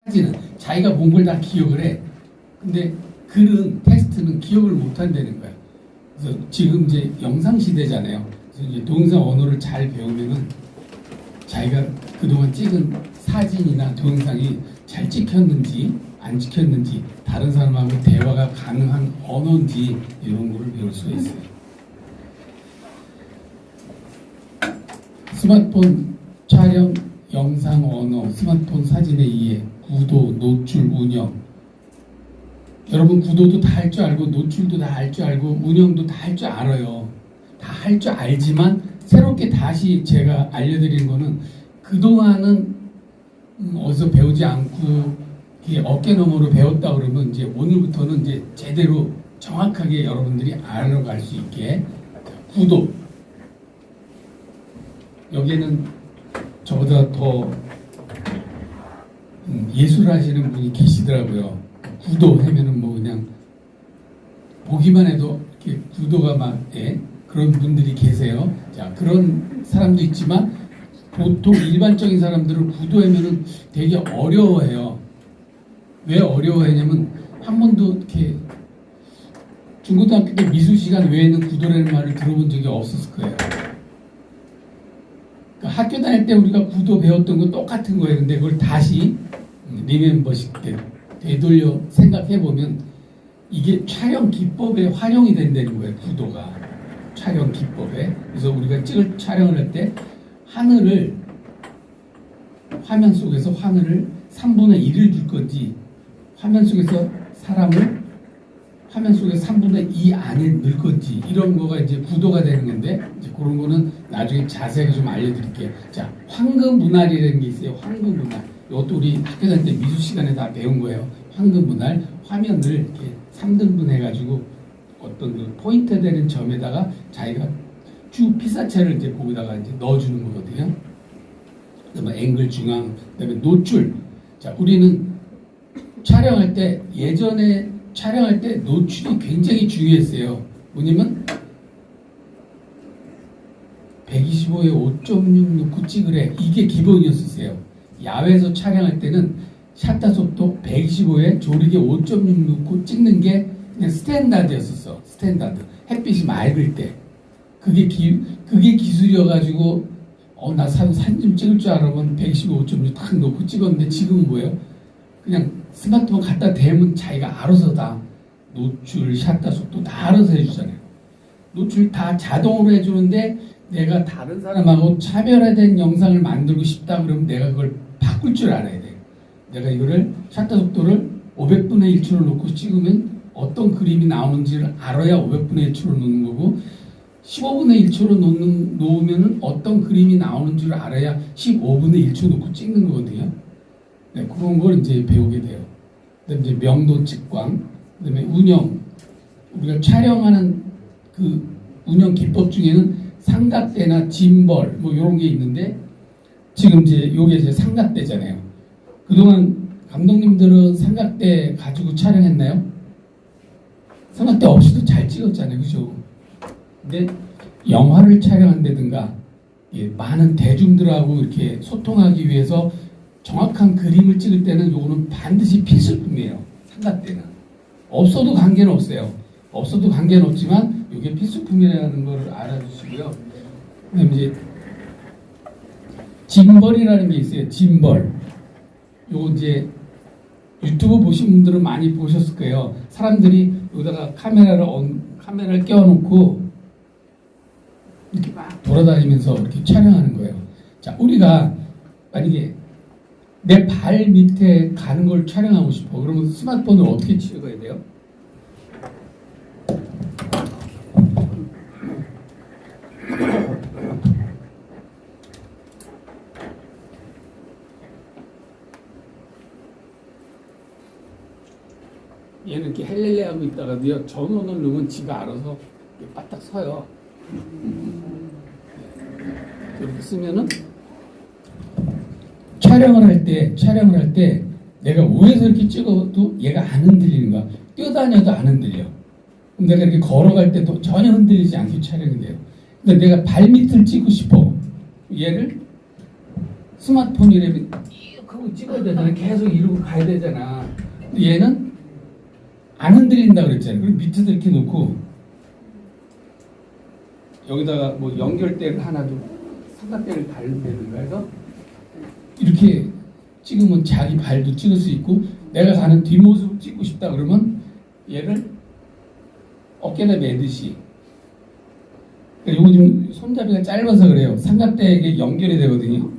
사진은 자기가 본 걸 다 기억을 해. 근데 글은 텍스트는 기억을 못 한다는 거야. 그래서 지금 이제 영상 시대잖아요. 그래서 이제 동영상 언어를 잘 배우면은 자기가 그동안 찍은 사진이나 동영상이 잘 찍혔는지 안 찍혔는지 다른 사람하고 대화가 가능한 언어인지 이런 거를 배울 수가 있어요. 스마트폰 촬영, 영상 언어, 스마트폰 사진의 이해, 구도, 노출, 운영. 여러분 구도도 다 할 줄 알고 노출도 다 할 줄 알고 운영도 다 할 줄 알아요. 다 할 줄 알지만 새롭게 다시 제가 알려드리는 거는 그동안은 어디서 배우지 않고 어깨너머로 배웠다 그러면 이제 오늘부터는 이제 제대로 정확하게 여러분들이 알아갈 수 있게 구도. 여기에는 저보다 더 예술하시는 분이 계시더라고요. 구도 하면은 뭐 그냥 보기만 해도 이렇게 구도가 막 그런 분들이 계세요. 자, 그런 사람도 있지만 보통 일반적인 사람들은 구도하면은 되게 어려워해요. 왜 어려워하냐면 한 번도 이렇게 중고등학교 때 미술 시간 외에는 구도라는 말을 들어본 적이 없었을 거예요. 그러니까 학교 다닐 때 우리가 구도 배웠던 거 똑같은 거예요. 근데 그걸 다시 리멤버십 때 되돌려 생각해 보면 이게 촬영 기법에 활용이 된다는 거예요. 구도가 촬영 기법에. 그래서 우리가 촬영을 할 때 하늘을 화면 속에서 하늘을 3분의 1을 줄 건지 화면 속에서 사람을 화면 속에 3분의 2 안에 넣을 건지 이런 거가 이제 구도가 되는 건데 이제 그런 거는 나중에 자세하게 좀 알려드릴게요. 자, 황금 분할이라는 게 있어요. 황금 분할. 이것도 우리 학교 다닐 때 미술 시간에 다 배운 거예요. 황금 분할. 화면을 이렇게 3등분 해가지고 어떤 그 포인트 되는 점에다가 자기가 쭉 피사체를 이제 거기다가 이제 넣어주는 거거든요. 그다음에 앵글 중앙, 그다음에 노출. 자, 우리는 촬영할 때 예전에 촬영할 때 노출이 굉장히 중요했어요. 뭐냐면 125에 5.6 놓고 찍으래. 이게 기본이었었어요. 야외에서 촬영할 때는 샷터 속도 125에 조리개 5.6 놓고 찍는 게 그냥 스탠다드였었어. 스탠다드. 햇빛이 맑을 때. 그게 기술이어가지고 나 사진 좀 찍을 줄 알아보면 125, 5.6 딱 놓고 찍었는데 지금은 뭐예요? 그냥 스마트폰 갖다 대면 자기가 알아서 다 노출, 샷터 속도 다 알아서 해주잖아요. 노출 다 자동으로 해주는데 내가 다른 사람하고 차별화된 영상을 만들고 싶다 그러면 내가 그걸 바꿀 줄 알아야 돼. 내가 이거를 샷터 속도를 500분의 1초로 놓고 찍으면 어떤 그림이 나오는지를 알아야 500분의 1초로 놓는 거고 15분의 1초로 놓으면 어떤 그림이 나오는 줄 알아야 15분의 1초 놓고 찍는 거거든요. 네, 그런 걸 이제 배우게 돼요. 그다음에 이제 명도 측광, 그다음에 운영. 우리가 촬영하는 그 운영 기법 중에는 삼각대나 짐벌 뭐 이런 게 있는데 지금 이제 요게 이제 삼각대잖아요. 그동안 감독님들은 삼각대 가지고 촬영했나요? 삼각대 없이도 잘 찍었잖아요, 그죠? 근데 영화를 촬영한다든가 많은 대중들하고 이렇게 소통하기 위해서 정확한 그림을 찍을 때는 요거는 반드시 필수품이에요. 삼각대는 없어도 관계는 없어요. 없어도 관계는 없지만 이게 필수품이라는 걸 알아주시고요. 그다음에 이제 짐벌이라는 게 있어요. 짐벌. 요거 이제 유튜브 보신 분들은 많이 보셨을 거예요. 사람들이 여기다가 카메라를 껴놓고 이렇게 막 돌아다니면서 이렇게 촬영하는 거예요. 자, 우리가 만약에 내 발 밑에 가는 걸 촬영하고 싶어. 그러면 스마트폰을 어떻게 찍어야 돼요? 얘는 이렇게 헬렐레 하고 있다가도요, 전원을 넣으면 지가 알아서 바닥 서요. 이렇게 쓰면은 촬영을 할 때 내가 위에서 이렇게 찍어도 얘가 안 흔들리는 거야. 뛰어다녀도 안 흔들려. 그럼 내가 이렇게 걸어갈 때도 전혀 흔들리지 않게 촬영이 돼요. 근데 내가 발밑을 찍고 싶어. 얘를 스마트폰이라면 하고 찍어야 되잖아. 계속 이러고 가야 되잖아. 근데 얘는 안 흔들린다 그랬잖아요. 그리고 밑에도 이렇게 놓고 여기다가 뭐 연결대를 하나 두고 삼각대를 달면가 해서 이렇게 찍으면 자기 발도 찍을 수 있고 내가 가는 뒷모습을 찍고 싶다 그러면 얘를 어깨에다 매듯이 요거 지금 손잡이가 짧아서 그래요. 삼각대에게 연결이 되거든요.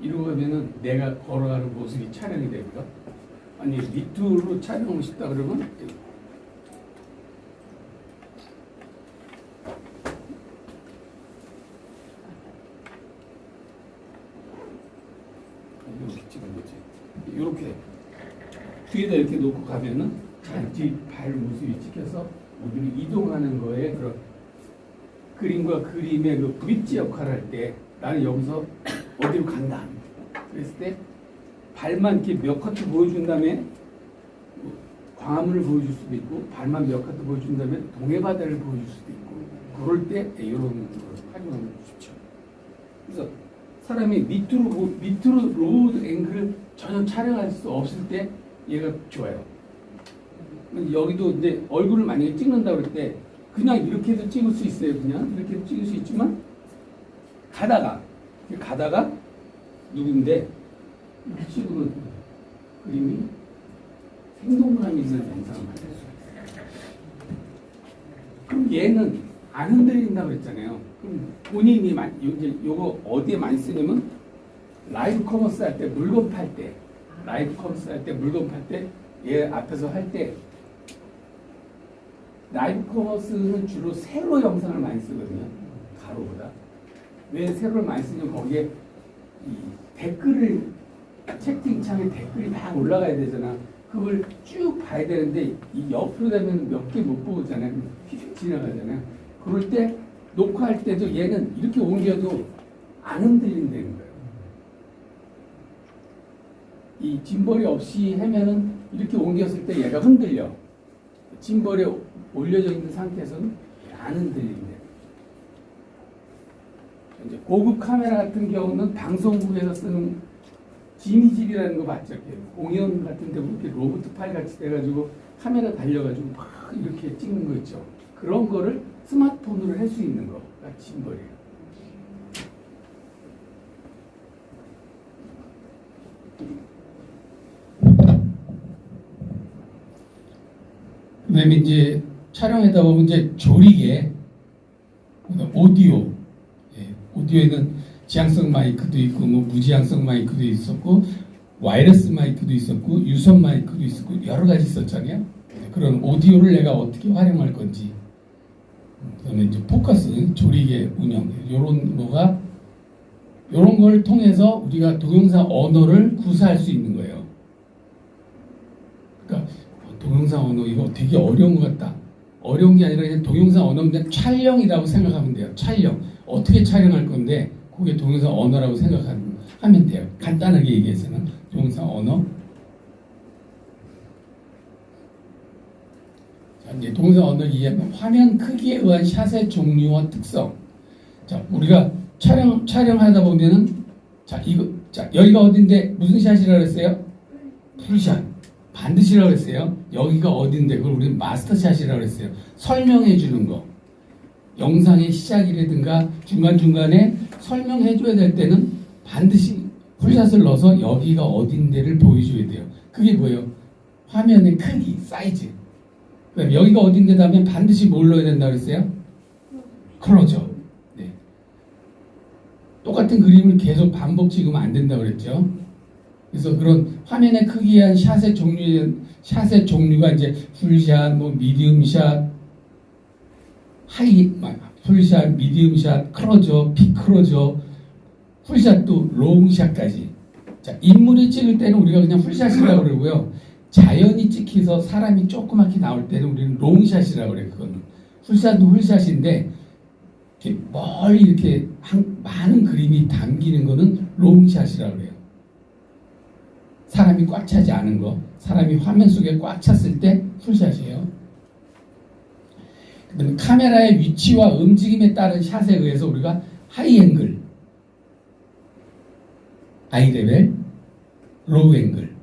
이러고 가면은 내가 걸어가는 모습이 촬영이 됩니다. 아니 밑으로 촬영하고 싶다 그러면 이렇게 찍은 거지. 이렇게 뒤에다 이렇게 놓고 가면은 자기 발 모습이 찍혀서 우리를 이동하는 거에 그런 그림과 그림의 그 브릿지 역할을 할 때 나는 여기서 어디로 간다. 그랬을 때 발만 이렇게 몇 커트 보여준 다음에 광화문을 보여줄 수도 있고 발만 몇 커트 보여준 다음에 동해바다를 보여줄 수도 있고 그럴 때 이런 걸 활용하면 좋죠. 그래서 사람이 밑으로 로드 앵글을 전혀 촬영할 수 없을 때 얘가 좋아요. 여기도 이제 얼굴을 만약에 찍는다 그럴 때 그냥 이렇게도 찍을 수 있어요. 그냥 이렇게도 찍을 수 있지만 가다가 누군데 이렇게 찍으면 그림이 생동감 있는 영상을 만들 수 있어요. 그럼 얘는 안 흔들린다고 그랬잖아요. 그럼 본인이 이제 요거 어디에 많이 쓰냐면 라이브 커머스 할 때 물건 팔 때 얘 앞에서 할 때 라이브 커머스는 주로 세로 영상을 많이 쓰거든요. 가로보다. 왜 세로를 많이 쓰냐면 거기에 이 댓글을 채팅창에 댓글이 막 올라가야 되잖아. 그걸 쭉 봐야 되는데 이 옆으로 되면 몇 개 못 보잖아요. 휙 지나가잖아요. 그럴 때 녹화할 때도 얘는 이렇게 옮겨도 안 흔들린다는 거예요. 이 짐벌이 없이 하면은 이렇게 옮겼을 때 얘가 흔들려. 짐벌이 올려져 있는 상태에서는 안 흔들린대. 이제 고급 카메라 같은 경우는 방송국에서 쓰는 지니집이라는 거 봤죠? 공연 같은 데 이렇게 로봇 팔 같이 돼가지고 카메라 달려가지고 막 이렇게 찍는 거 있죠. 그런 거를 스마트폰으로 할 수 있는 거가 짐벌이에요. 그다음에 이제 촬영하다 보면 이제 조리개, 오디오, 오디오에는 지향성 마이크도 있고 뭐 무지향성 마이크도 있었고 와이러스 마이크도 있었고 유선 마이크도 있었고 여러 가지 있었잖아요. 그런 오디오를 내가 어떻게 활용할 건지, 그다음에 이제 포커스, 조리개 운영, 요런 걸 통해서 우리가 동영상 언어를 구사할 수 있는 거예요. 그러니까 동영상 언어 이거 되게 어려운 것 같다. 어려운 게 아니라 그냥 동영상 언어인데 촬영이라고 생각하면 돼요. 촬영. 어떻게 촬영할 건데 그게 동영상 언어라고 생각하면 돼요. 간단하게 얘기해서는 동영상 언어. 자, 이제 동영상 언어를 이해하면 화면 크기에 의한 샷의 종류와 특성. 자, 우리가 촬영하다 보면은 여기가 어딘데 무슨 샷이라고 그랬어요? 풀샷. 반드시라고 그랬어요. 여기가 어딘데 그걸 우리는 마스터샷이라고 그랬어요. 설명해 주는 거. 영상의 시작이라든가 중간중간에 설명해 줘야 될 때는 반드시 풀샷을 넣어서 여기가 어딘데를 보여줘야 돼요. 그게 뭐예요? 화면의 크기, 사이즈. 그다음에 여기가 어딘데 다음에 반드시 뭘 넣어야 된다고 그랬어요? 클로저. 네. 똑같은 그림을 계속 반복 찍으면 안 된다고 그랬죠. 그래서 그런 화면의 크기에 한 샷의 종류가 이제 풀샷, 뭐 미디움샷, 풀샷, 미디움샷, 크로저, 빅크로저, 풀샷도 롱샷까지. 자, 인물이 찍을 때는 우리가 그냥 풀샷이라고 그러고요. 자연이 찍혀서 사람이 조그맣게 나올 때는 우리는 롱샷이라고 그래요. 그거는 풀샷도 풀샷인데 이렇게 멀리 이렇게 많은 그림이 담기는 거는 롱샷이라고 그래요. 사람이 꽉 차지 않은 거, 사람이 화면 속에 꽉 찼을 때 풀샷이에요. 그다음에 카메라의 위치와 움직임에 따른 샷에 의해서 우리가 하이 앵글, 아이 레벨, 로우 앵글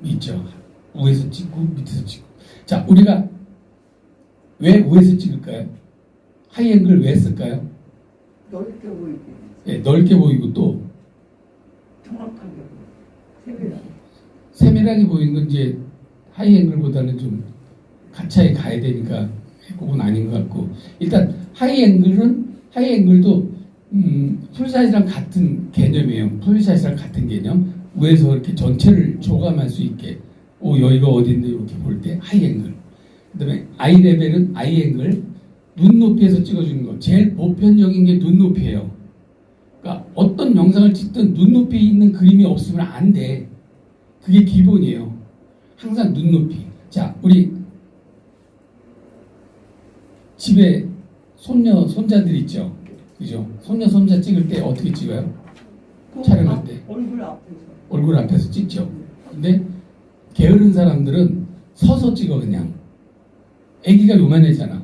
있죠. 위에서 찍고 밑에서 찍고. 자, 우리가 왜 위에서 찍을까요? 하이 앵글 왜 쓸까요? 넓게 보이게. 네, 넓게 보이고 또 정확하게 세밀하게. 세밀하게 보이는 건 이제 하이 앵글보다는 좀 가차에 가야 되니까 그건 아닌 것 같고, 일단 하이 앵글도 풀샷이랑 같은 개념이에요. 풀샷이랑 같은 개념. 위에서 이렇게 전체를 조감할 수 있게, 여기가 어딘데 이렇게 볼 때 하이 앵글. 그다음에 아이 레벨은 아이 앵글, 눈높이에서 찍어주는 거. 제일 보편적인 게 눈높이에요. 그러니까 어떤 영상을 찍든 눈높이 있는 그림이 없으면 안 돼. 그게 기본이에요. 항상 눈높이. 자, 우리 집에 손녀, 손자들 있죠? 그죠? 손녀, 손자 찍을 때 어떻게 찍어요? 촬영할 때. 얼굴 앞에서 찍죠. 근데 게으른 사람들은 서서 찍어, 그냥. 애기가 요만해잖아.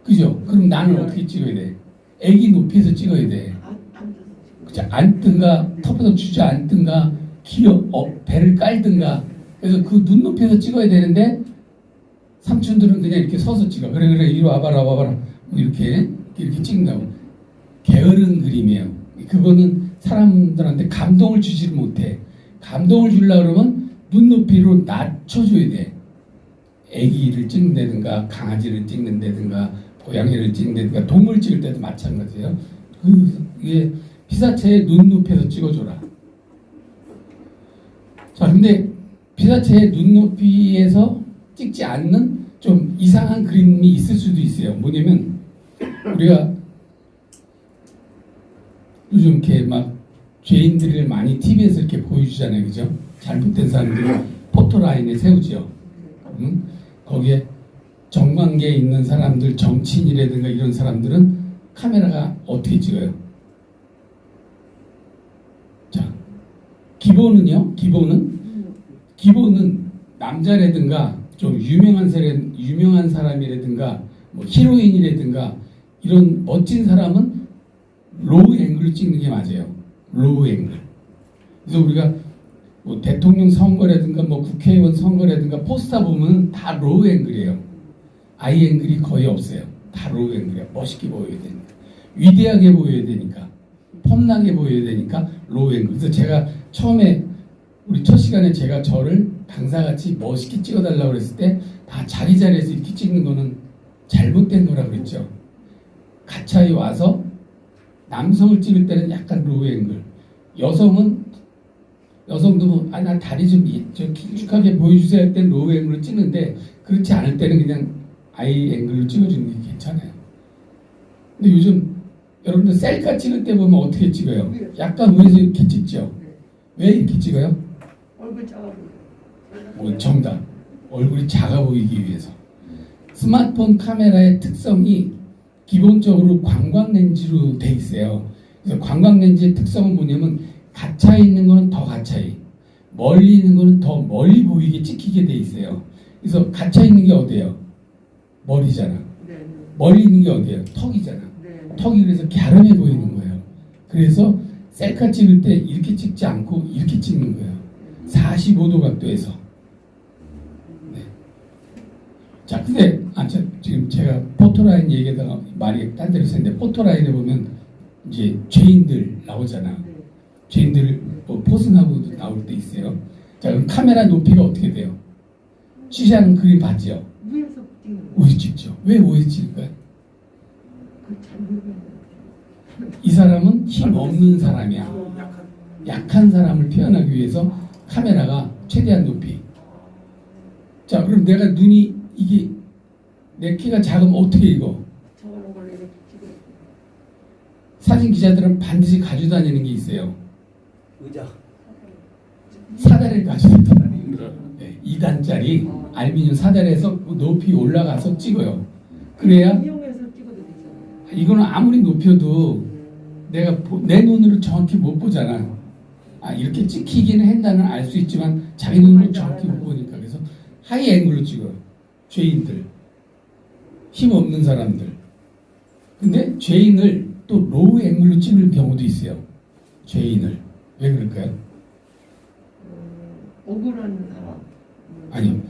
그죠? 그럼 나는 어떻게 찍어야 돼? 애기 높이에서 찍어야 돼. 그죠? 앉든가, 턱에서 주저앉든가, 배를 깔든가. 그래서 그 눈높이에서 찍어야 되는데, 삼촌들은 그냥 이렇게 서서 찍어. 그래, 이리 와봐라. 뭐 이렇게 찍는다고. 게으른 그림이에요. 그거는 사람들한테 감동을 주지를 못해. 감동을 주려고 그러면 눈높이로 낮춰줘야 돼. 애기를 찍는다든가, 강아지를 찍는다든가, 고양이를 찍는다든가, 동물 찍을 때도 마찬가지예요. 이게 피사체의 눈높이에서 찍어줘라. 자, 근데 피사체의 눈높이에서 찍지 않는 좀 이상한 그림이 있을 수도 있어요. 뭐냐면 우리가 요즘 이렇게 막 죄인들을 많이 TV에서 이렇게 보여주잖아요. 그죠? 잘못된 사람들을 포토라인에 세우죠. 거기에 정관계에 있는 사람들, 정치인이라든가 이런 사람들은 카메라가 어떻게 찍어요? 자, 기본은 남자라든가 좀 유명한 사람이라든가 뭐 히로인이라든가 이런 멋진 사람은 로우 앵글을 찍는 게 맞아요. 로우 앵글. 그래서 우리가 뭐 대통령 선거라든가 뭐 국회의원 선거라든가 포스터 보면 다 로우 앵글이에요. 아이 앵글이 거의 없어요. 다 로우 앵글이에요. 멋있게 보여야 되니까, 위대하게 보여야 되니까, 폼나게 보여야 되니까 로우 앵글. 그래서 제가 처음에 우리 첫 시간에 제가 저를 강사같이 멋있게 찍어달라고 그랬을 때 다 자리에서 이렇게 찍는 거는 잘못된 거라고 그랬죠. 가차에 와서 남성을 찍을 때는 약간 로우 앵글, 여성도 뭐, 나 다리 좀 길쭉하게 보여주세요 할 때는 로우 앵글을 찍는데, 그렇지 않을 때는 그냥 아이 앵글을 찍어주는 게 괜찮아요. 근데 요즘 여러분들 셀카 찍을 때 보면 어떻게 찍어요? 약간 위에서 이렇게 찍죠. 왜 이렇게 찍어요? 얼굴 작아 보여. 정답. 얼굴이 작아 보이기 위해서. 스마트폰 카메라의 특성이 기본적으로 광광렌즈로 돼 있어요. 그래서 광광렌즈의 특성은 뭐냐면 가차에 있는 거는 더 가차에, 멀리 있는 거는 더 멀리 보이게 찍히게 돼 있어요. 그래서 가차에 있는 게 어디예요? 머리잖아. 멀리 있는 게 어디예요? 턱이잖아. 턱이 그래서 갸름해 보이는 거예요. 그래서 셀카 찍을 때 이렇게 찍지 않고 이렇게 찍는 거예요. 45도 각도에서. 네. 자, 근데 지금 제가 포토라인 얘기하다가 말이 딴 데로 썼는데, 포토라인에 보면 이제 죄인들 나오잖아. 죄인들 뭐 포승하고 나올 때 있어요. 자, 그럼 카메라 높이가 어떻게 돼요? 취시하는 그림 봤죠? 위에서 찍는 거. 오해 찍죠. 왜 오해 찍을까요? 이 사람은 힘 없는 사람이야. 약한 사람을 표현하기 위해서 카메라가 최대한 높이. 자, 그럼 내가 눈이 이게 내 키가 작으면 어떻게 이거? 저거는 걸로 이렇게 찍어. 사진 기자들은 반드시 가지고 다니는 게 있어요. 의자. 사다리를 가지고 다니는 2단짜리 알루미늄 사다리에서 높이 올라가서 찍어요. 그래야 이용해서 찍어도 되잖아요. 이거는 아무리 높여도 내가 내 눈으로 정확히 못 보잖아. 아 이렇게 찍히기는 한다는 알 수 있지만 자기 눈으로 정확히 못 보니까 그래서 하이 앵글로 찍어요. 죄인들, 힘 없는 사람들. 근데 죄인을 또 로우 앵글로 찍을 경우도 있어요. 죄인을 왜 그럴까요? 억울한 사람. 아니요,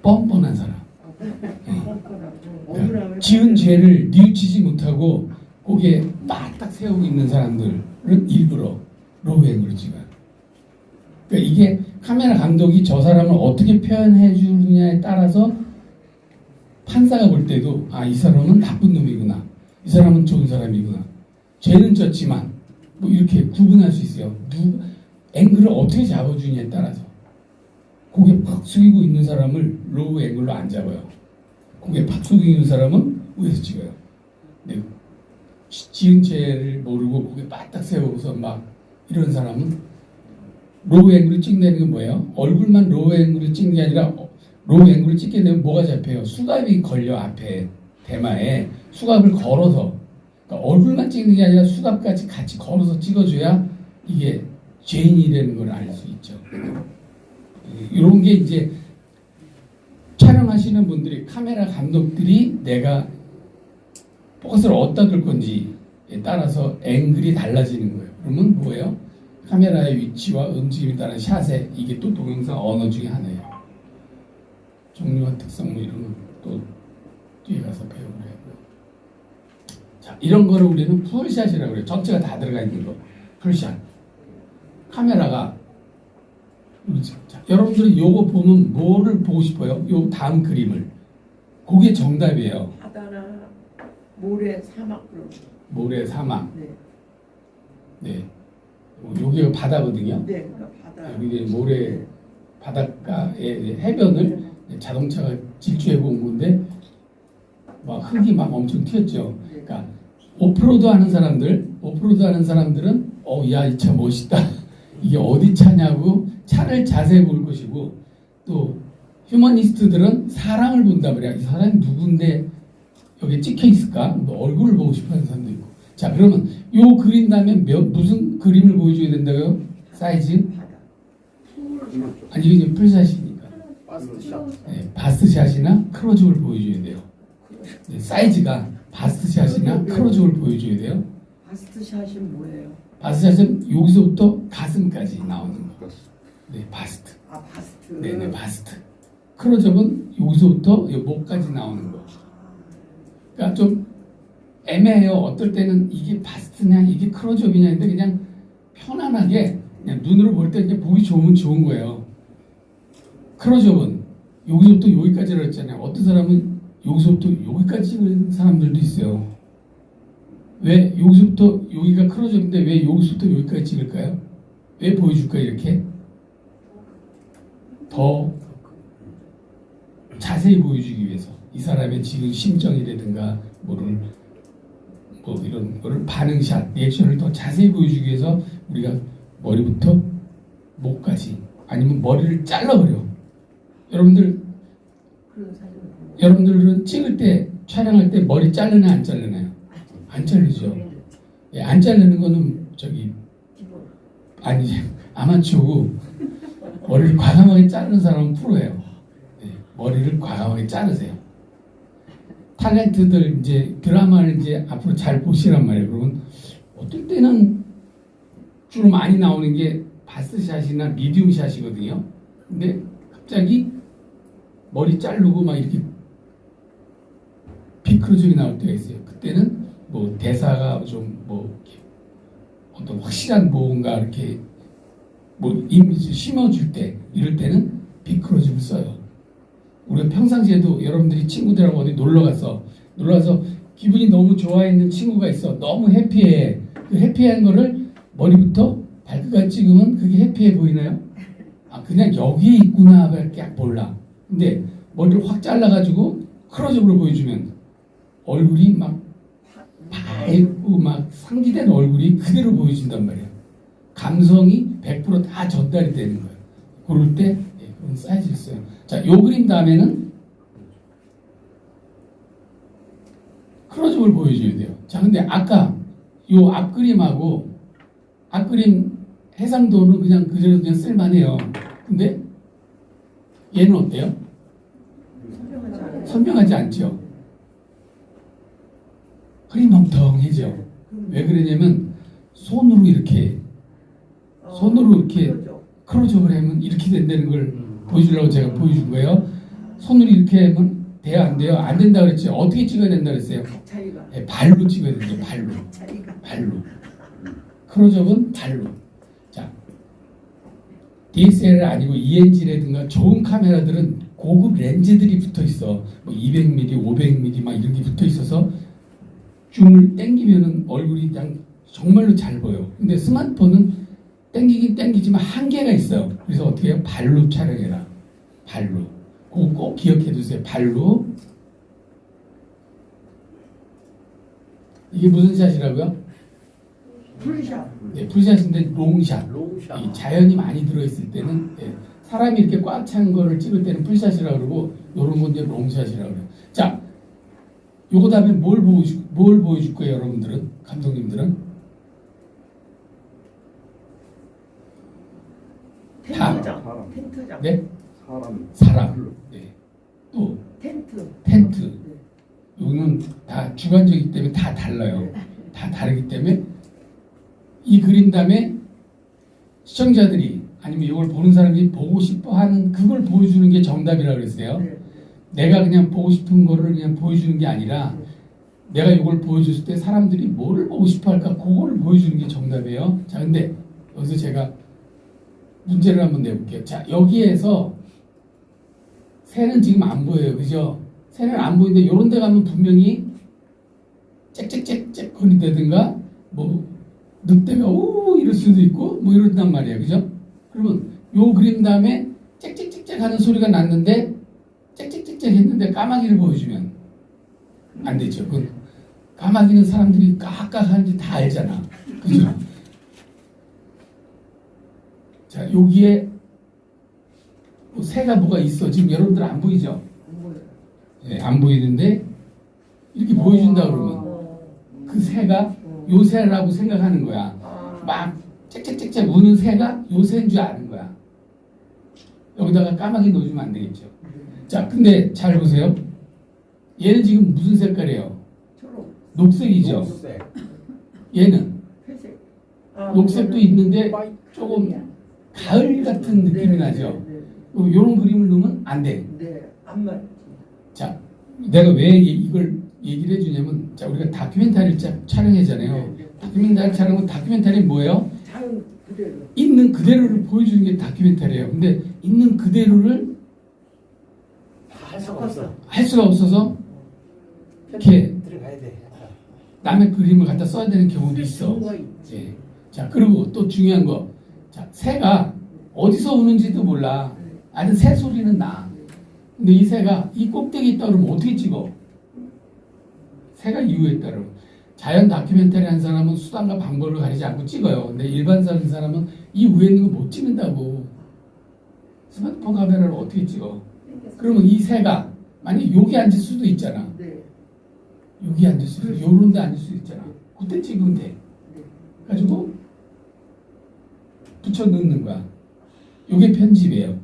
뻔뻔한 사람. 억울함을 지은 죄를 뉘우치지 못하고 거기에 딱 세우고 있는 사람들은 일부러 로우 앵글로 찍어요. 그러니까 이게 카메라 감독이 저 사람을 어떻게 표현해 주느냐에 따라서 판사가 볼 때도 아 이 사람은 나쁜 놈이구나, 이 사람은 좋은 사람이구나, 죄는 졌지만 뭐 이렇게 구분할 수 있어요. 앵글을 어떻게 잡아주느냐에 따라서. 고개 팍 숙이고 있는 사람을 로우 앵글로 안 잡아요. 고개 팍 숙이고 있는 사람은 위에서 찍어요. 근데 지은 죄를 모르고 고개 바짝 세우고서 막 이런 사람은 로우 앵글을 찍는 건 뭐예요? 얼굴만 로우 앵글을 찍는 게 아니라 로우 앵글을 찍게 되면 뭐가 잡혀요? 수갑이 걸려. 앞에 대마에 수갑을 걸어서, 그러니까 얼굴만 찍는 게 아니라 수갑까지 같이 걸어서 찍어줘야 이게 죄인이라는 걸 알 수 있죠. 이런 게 이제 촬영하시는 분들이, 카메라 감독들이 내가 포커스를 어디다 둘 건지에 따라서 앵글이 달라지는 거예요. 그러면 뭐예요? 카메라의 위치와 움직임에 따른 샷에 이게 또 동영상 언어 중에 하나예요. 종류와 특성 뭐 이런 건 또 뒤에 가서 배우려 하고요. 자, 이런 거를 우리는 풀샷이라고 그래요. 전체가 다 들어가 있는 거. 풀샷. 카메라가 자, 여러분들이 요거 보면 뭐를 보고 싶어요? 요 다음 그림을. 그게 정답이에요. 바다나 모래 사막 그런 거. 모래 사막. 네. 네. 여기가 바다거든요. 네, 그러니까 바다. 여기 모래 바닷가의 해변을 자동차가 질주해 본 건데 막 흙이 막 엄청 튀었죠. 그러니까 오프로드 하는 사람들은 야, 이 차 멋있다. 이게 어디 차냐고 차를 자세히 볼 것이고, 또 휴머니스트들은 사람을 본단 말이야. 이 사람이 누군데 여기 찍혀 있을까? 뭐 얼굴을 보고 싶어하는 사람도 있고. 자, 그러면 요 그린 다음에 무슨 그림을 보여줘야 된다고요? 사이즈? 바다. 아니 이게 이제 풀샷이니까. 파스트샷. 네, 바스트샷이나 크로즈업을 보여줘야 돼요. 네, 사이즈가 바스트샷이나 크로즈업을 보여줘야 돼요. 바스트샷이 뭐예요? 바스트샷은 여기서부터 가슴까지 나오는 거. 네, 바스트. 아, 바스트. 네네, 바스트. 크로즈업은 여기서부터 이 목까지 나오는 거. 그러니까 좀 애매해요. 어떨 때는 이게 바스트냐, 이게 크로즈업이냐 했는데 그냥 편안하게 그냥 눈으로 볼 때 그냥 보기 좋으면 좋은 거예요. 크로즈업은 여기서부터 여기까지라고 했잖아요. 어떤 사람은 여기서부터 여기까지 찍는 사람들도 있어요. 왜 여기서부터 여기가 크로즈업인데 왜 여기서부터 여기까지 찍을까요? 왜 보여줄까요? 이렇게 더 자세히 보여주기 위해서 이 사람의 지금 심정이라든가 뭐 이런 거를 반응샷, 리액션을 더 자세히 보여주기 위해서 우리가 머리부터 목까지 아니면 머리를 잘라버려. 여러분들은 찍을 때, 촬영할 때 머리 자르나 안 자르나요? 안 자르죠. 예, 안 자르는 거는 아니지, 아마추어고 머리를 과감하게 자르는 사람은 프로예요. 예, 머리를 과감하게 자르세요. 탤런트들 이제 드라마를 이제 앞으로 잘 보시란 말이에요. 그러면 어떨 때는 주로 많이 나오는 게 바스샷이나 미디움샷이거든요. 근데 갑자기 머리 자르고 막 이렇게 비크로즈가 나올 때가 있어요. 그때는 뭐 대사가 좀 뭐 어떤 확실한 뭔가 이렇게 뭐 이미지 심어줄 때 이럴 때는 비크로즈를 써요. 우리가 평상시에도 여러분들이 친구들하고 어디 놀러 가서 기분이 너무 좋아 있는 친구가 있어. 너무 해피해. 그 해피한 거를 머리부터 발끝까지 찍으면 그게 해피해 보이나요? 아, 그냥 여기에 있구나밖에 몰라. 근데 머리를 확 잘라가지고 클로즈업으로 보여주면 얼굴이 막 밝고 막 상기된 얼굴이 그대로 보여진단 말이에요. 감성이 100%다 전달이 되는 거예요. 그럴 때 그런 사이즈 있어요. 자, 요 그림 다음에는 클로즈업을 보여줘야 돼요. 자, 근데 아까 요 앞그림하고 앞그림 해상도는 그냥 그대로 그냥 쓸만해요. 근데 얘는 어때요? 선명하지 않아요. 선명하지 않죠. 흐리멍텅해져. 왜 그러냐면 손으로 이렇게 그러죠. 클로즈업을 하면 이렇게 된다는 걸 보여주려고 제가 보여준 거예요. 손으로 이렇게 하면 돼요, 안 돼요? 안 된다 그랬죠. 어떻게 찍어야 된다 그랬어요? 차이가. 네, 발로 찍어야 된대요. 발로. 클로즈업은 발로. 자, DSLR 아니고 ENG라든가 좋은 카메라들은 고급 렌즈들이 붙어 있어. 뭐 200mm, 500mm 막 이런 게 붙어 있어서 줌을 당기면은 얼굴이 그냥 정말로 잘 보여. 근데 스마트폰은 당기긴 당기지만 한계가 있어요. 그래서 어떻게 해요? 발로 촬영해라. 발로. 그거 꼭 기억해 두세요. 발로. 이게 무슨 샷이라고요? 풀샷. 네, 풀샷인데 롱샷. 롱샷. 이 자연이 많이 들어있을 때는 사람이 이렇게 꽉 찬 거를 찍을 때는 풀샷이라고 그러고 요런 건 이제 롱샷이라고 그래요. 자, 요거 다음에 뭘 보여줄 거예요, 여러분들은? 감독님들은? 텐트장. 텐트장. 네? 사람. 사람. 네. 또 텐트. 요거는 다 주관적이기 때문에 다 달라요. 다 다르기 때문에 이 그림 다음에 시청자들이 아니면 이걸 보는 사람들이 보고 싶어 하는 그걸 보여주는 게 정답이라고 그랬어요. 네. 내가 그냥 보고 싶은 거를 그냥 보여주는 게 아니라 내가 이걸 보여줬을 때 사람들이 뭐를 보고 싶어 할까 그거를 보여주는 게 정답이에요. 자, 근데 여기서 제가 문제를 한번 내볼게요. 자, 여기에서 새는 지금 안 보여요. 그죠? 새는 안 보이는데 요런 데 가면 분명히 짹짹짹짹 거린다든가 뭐 늑대가 오 이럴 수도 있고 뭐 이런단 말이에요. 그죠? 그러면 요 그림 다음에 짹짹짹짹 하는 소리가 났는데 짹짹짹짹 했는데 까마귀를 보여주면 안 되죠. 그 까마귀는 사람들이 까깍 하는지 다 알잖아. 그죠? 자, 여기에 뭐 새가 뭐가 있어. 지금 여러분들 안 보이죠? 안 보여요. 예, 안 보이는데 이렇게 보여준다 그러면 그 새가 요 새라고 생각하는 거야. 막 짹짹짹짹 우는 새가 요 새인 줄 아는 거야. 여기다가 까마귀 넣어주면 안 되겠죠. 자, 근데 잘 보세요. 얘는 지금 무슨 색깔이에요? 초록. 녹색이죠. 녹색. 얘는 회색. 녹색도 있는데 조금 가을 같은 느낌이 나죠. 요런 그림을 넣으면 안 돼. 네, 안 맞지. 자, 내가 왜 이걸 얘기를 해주냐면, 자, 우리가 다큐멘터리를 촬영하잖아요. 다큐멘터리 촬영은 다큐멘터리는 뭐예요? 자연 그대로. 있는 그대로를 보여주는 게 다큐멘터리예요. 근데 있는 그대로를 할 수가 없어. 할 수가 없어서 이렇게 들어가야 돼. 남의 그림을 갖다 써야 되는 경우도 있어. 경우가 있지. 예. 자, 그리고 또 중요한 거, 자, 새가 어디서 우는지도 몰라. 아는 새 소리는 나. 근데 이 새가 이 꼭대기에 있다 그러면 어떻게 찍어? 새가 이유에 따르면 자연 다큐멘터리 한 사람은 수단과 방법을 가리지 않고 찍어요. 근데 일반 사람은 이 위에 있는 거 못 찍는다고. 스마트폰 카메라를 어떻게 찍어? 그러면 이 새가 만약에 여기 앉을 수도 있잖아. 네. 여기 앉을 수도 있고 요런 데 앉을 수도 있잖아. 그때 찍으면 돼. 네. 가지고 붙여 넣는 거야. 요게 편집이에요.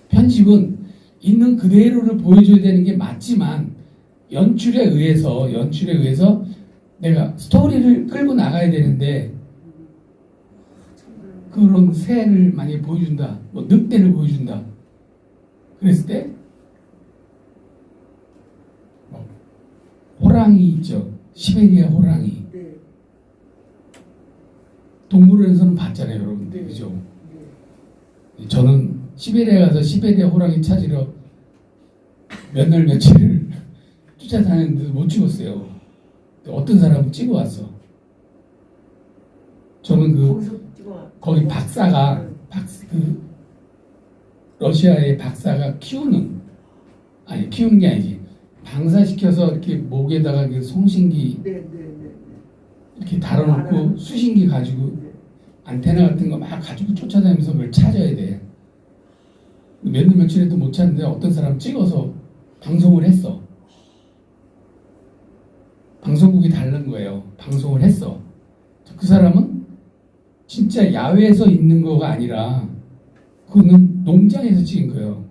편집은 있는 그대로를 보여줘야 되는 게 맞지만 연출에 의해서 내가 스토리를 끌고 나가야 되는데 그런 새를 만약에 보여준다, 뭐 늑대를 보여준다 그랬을 때 호랑이 있죠. 시베리아 호랑이. 네. 동물원에서는 봤잖아요, 여러분들. 네. 그죠? 네. 저는 시베리아 가서 시베리아 호랑이 찾으러 몇 날 며칠을 쫓아다녔는데 못 찍었어요. 어떤 사람은 찍어왔어. 저는 거기서 찍어. 거기 박사가 그 러시아의 박사가 키우는 아니 키우는 게 아니지. 방사시켜서 이렇게 목에다가 그 송신기 네네네. 이렇게 달아놓고 수신기 가지고 안테나 같은 거 막 가지고 쫓아다니면서 그걸 찾아야 돼. 몇 년 며칠에도 못 찾는데 어떤 사람 찍어서 방송을 했어. 방송국이 다른 거예요. 방송을 했어. 그 사람은 진짜 야외에서 있는 거가 아니라 그거는 농장에서 찍은 거예요.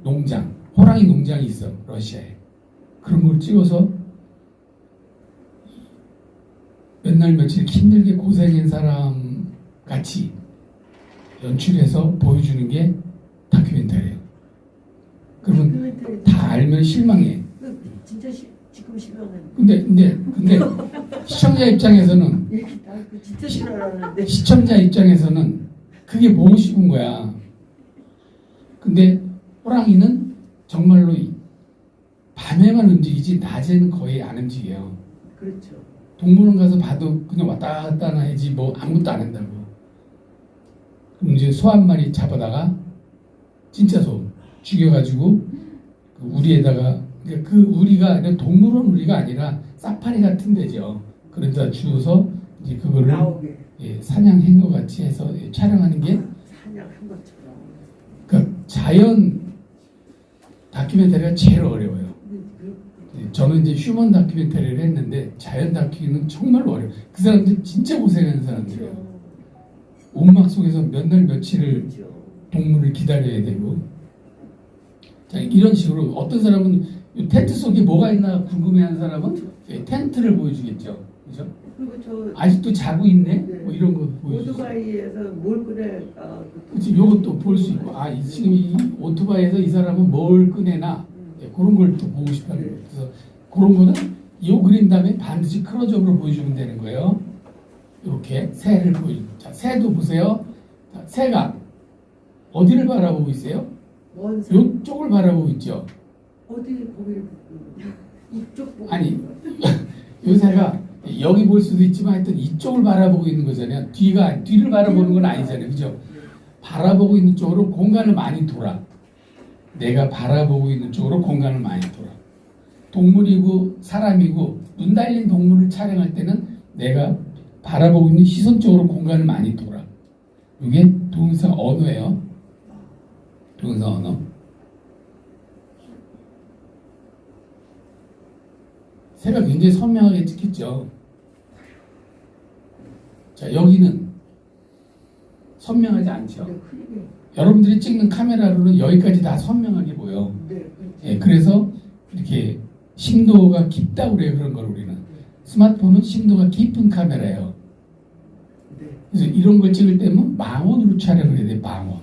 농장. 호랑이 농장이 있어. 러시아에. 그런 걸 찍어서 몇 날 며칠 힘들게 고생한 사람 같이 연출해서 보여주는 게 다큐멘터리예요. 그러면 다큐멘터리 다 알면 실망해. 진짜 지금 시간은 근데 시청자 입장에서는 그 진짜 싫어하는데. 시청자 입장에서는 그게 보고 싶은 거야. 근데 호랑이는 정말로 밤에만 움직이지 낮에는 거의 안 움직여요. 그렇죠. 동물원 가서 봐도 그냥 왔다 갔다 하지 뭐 아무것도 안 한다고. 그럼 이제 소 한 마리 잡아다가 진짜 소 죽여가지고 그 우리에다가 그 우리가 동물원 우리가 아니라 사파리 같은 데죠. 그런데 주워서 이제 그거를 나오게 사냥한 것 같이 해서 촬영하는 게 사냥한 것처럼. 그러니까 자연 다큐멘터리가 제일 어려워요. 저는 이제 휴먼 다큐멘터리를 했는데 자연 다큐는 정말 어려워요. 그 사람들 진짜 고생하는 사람들이에요. 그렇죠. 온막 속에서 몇 날 며칠을 그렇죠. 동물을 기다려야 되고 자, 이런 식으로 어떤 사람은 이 텐트 속에 뭐가 있나 궁금해하는 사람은 텐트를 보여주겠죠. 그죠? 그리고 저 아직도 자고 있네? 네. 뭐 이런 거 보여주죠. 오토바이에서 뭘 꺼내? 그치, 요것도 볼 수 있고 지금 이 오토바이에서 이 사람은 뭘 꺼내나 그런 걸 또 보고 싶어하는 거예요. 그래서 그런 거는 이 그림 다음에 반드시 클로즈업으로 보여주면 되는 거예요. 이렇게 새를 보여줍니다. 자, 새도 보세요. 자, 새가 어디를 바라보고 있어요? 먼 산. 이쪽을 바라보고 있죠. 어디 거기를 보고 이쪽 보고 아니, 요 새가 여기 볼 수도 있지만 하여튼 이쪽을 바라보고 있는 거잖아요. 뒤를 바라보는 건 아니잖아요. 그죠? 바라보고 있는 쪽으로 공간을 많이 돌아. 내가 바라보고 있는 쪽으로 공간을 많이 돌아. 동물이고 사람이고 눈 달린 동물을 촬영할 때는 내가 바라보고 있는 시선 쪽으로 공간을 많이 돌아. 이게 동영상 언어예요. 동영상 언어. 새가 굉장히 선명하게 찍혔죠. 자, 여기는 선명하지 않죠. 네, 크게. 여러분들이 찍는 카메라로는 여기까지 다 선명하게 보여. 네, 그렇죠. 예, 그래서 이렇게 심도가 깊다고 그래요. 그런 걸 우리는. 스마트폰은 심도가 깊은 카메라예요. 네. 그래서 이런 걸 찍을 때면 망원으로 촬영을 해야 돼요. 망원.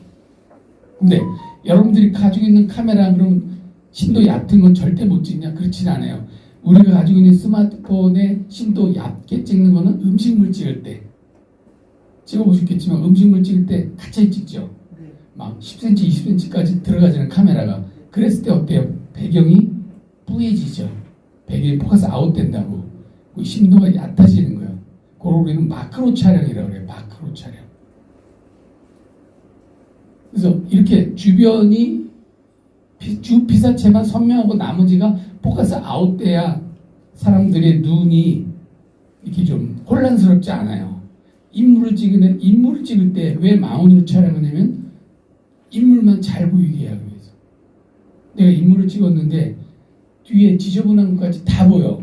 근데 여러분들이 가지고 있는 카메라 그럼 심도 얕은 건 절대 못 찍냐? 그렇진 않아요. 우리가 가지고 있는 스마트폰에 심도 얕게 찍는 거는 음식물 찍을 때 찍어보셨겠지만 음식물 찍을 때 가차이 찍죠. 네. 막 10cm, 20cm까지 들어가지는 카메라가. 그랬을 때 어때요? 배경이 뿌얘지죠. 배경이 포커스 아웃된다고. 그 심도가 얕아지는 거예요. 그걸 우리는 마크로 촬영이라고 그래요. 마크로 촬영. 그래서 이렇게 주변이 주 피사체만 선명하고 나머지가 포커스 아웃돼야 사람들의 눈이 이렇게 좀 혼란스럽지 않아요. 인물을 찍을 때 왜 망원으로 촬영하냐면 인물만 잘 보이게 하기 위해서. 내가 인물을 찍었는데 뒤에 지저분한 것까지 다 보여.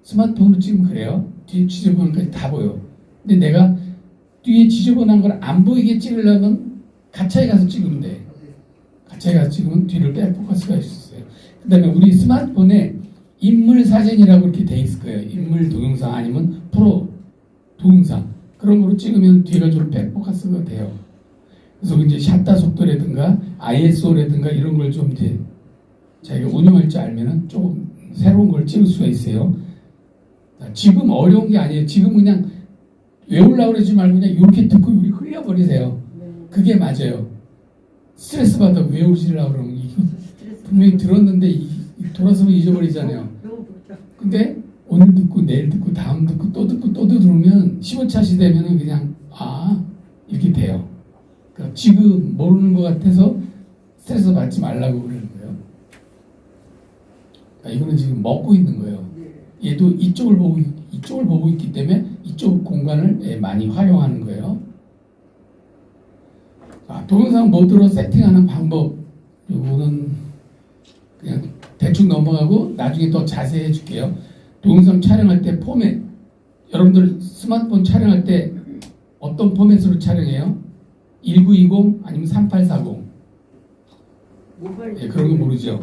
스마트폰으로 찍으면 그래요. 뒤에 지저분한 것까지 다 보여. 근데 내가 뒤에 지저분한 걸 안 보이게 찍으려면 가차에 가서 찍으면 돼. 가차에 가서 찍으면 뒤를 뺄 포커스가 있었어요. 그 다음에 우리 스마트폰에 인물 사진이라고 이렇게 돼 있을 거예요. 인물 동영상 아니면 프로 동영상. 그런 거로 찍으면 뒤가 좀 백포커스가 돼요. 그래서 이제 샷다 속도라든가 ISO라든가 이런 걸 좀 이제 자기가 운영할 줄 알면은 조금 새로운 걸 찍을 수가 있어요. 지금 어려운 게 아니에요. 지금 그냥 외우려고 그러지 말고 그냥 이렇게 듣고 우리 흘려버리세요. 그게 맞아요. 스트레스 받아 외우시려고 그러면 이거 분명히 들었는데 돌아서면 잊어버리잖아요. 너무 복잡. 근데 오늘 듣고 내일 듣고 다음 듣고 또 듣고 또 들으면 15차시 되면은 그냥 이렇게 돼요. 그러니까 지금 모르는 것 같아서 스트레스 받지 말라고 그러는 거예요. 그러니까 이거는 지금 먹고 있는 거예요. 얘도 이쪽을 보고 있기 때문에 이쪽 공간을 많이 활용하는 거예요. 동영상 모드로 세팅하는 방법, 요거는 그냥 대충 넘어가고 나중에 더 자세히 해줄게요. 동영상 촬영할 때 포맷, 여러분들 스마트폰 촬영할 때 어떤 포맷으로 촬영해요? 1920 아니면 3840? 모바일 네, 그런 거 모르죠.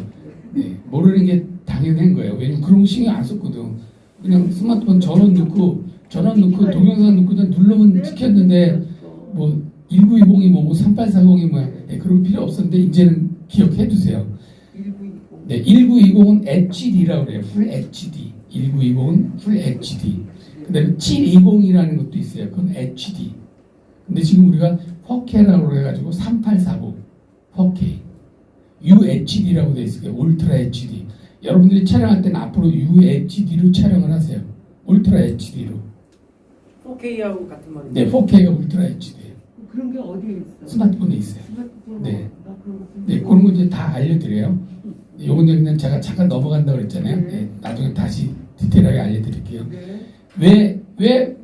네, 모르는 게 당연한 거예요. 왜냐면 그런 거 신경 안 썼거든. 그냥 스마트폰 전원 넣고 동영상 넣고 누르면 찍혔는데 뭐 1920이 뭐고 3840이 뭐야. 네, 그런 필요 없었는데 이제는 기억해 두세요. 1920. 네, 1920은 HD라고 그래요. 풀 HD. 1920은 풀 HD. 그다음에 720이라는 것도 있어요. 그건 HD. 근데 지금 우리가 4K라고 그래가지고 3840, 4K, UHD라고 돼 있어요. 울트라 HD. 여러분들이 촬영할 때는 앞으로 UHD로 촬영을 하세요. 울트라 HD로. 4K하고 같은 말인데. 네, 4K가 울트라 HD예요. 그런 게 어디에 있어? 스마트폰에 있어요. 스마트폰. 네. 나 그런 거 네, 그런 거 이제 다 알려드려요. 요건 그냥 제가 잠깐 넘어간다고 그랬잖아요. 네, 나중에 다시 디테일하게 알려드릴게요. 네. 왜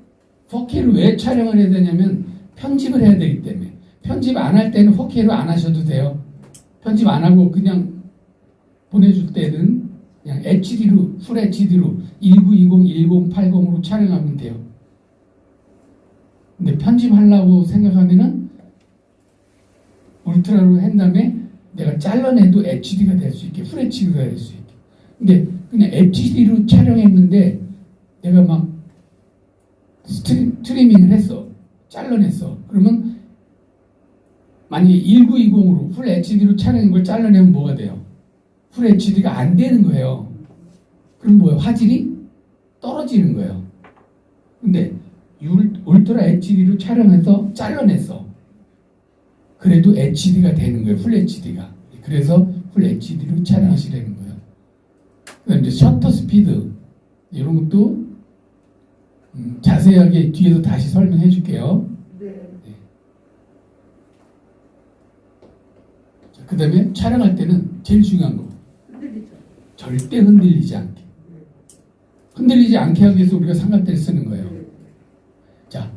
4K를 왜 촬영을 해야 되냐면 편집을 해야 되기 때문에. 편집 안 할 때는 4K로 안 하셔도 돼요. 편집 안 하고 그냥 보내줄 때는 그냥 HD로, 풀 HD로 1920, 1080으로 촬영하면 돼요. 근데 편집하려고 생각하면은 울트라로 한 다음에 내가 잘라내도 HD가 될 수 있게, 풀 HD가 될 수 있게. 근데 그냥 HD로 촬영했는데 내가 막 트리밍을 했어. 잘라냈어. 그러면 만약에 1920으로 풀 HD로 촬영한 걸 잘라내면 뭐가 돼요? 풀 HD가 안 되는 거예요. 그럼 뭐예요? 화질이 떨어지는 거예요. 근데 울트라 HD로 촬영해서 잘라냈어. 그래도 HD가 되는 거예요. 풀 HD가. 그래서 풀 HD로 촬영하시라는 거예요. 그다음에 이제 셔터 스피드 이런 것도 자세하게 뒤에서 다시 설명해 줄게요. 네. 그 다음에 촬영할 때는 제일 중요한 거 흔들리죠. 절대 흔들리지 않게. 흔들리지 않게 하기 위해서 우리가 삼각대를 쓰는 거예요. 자,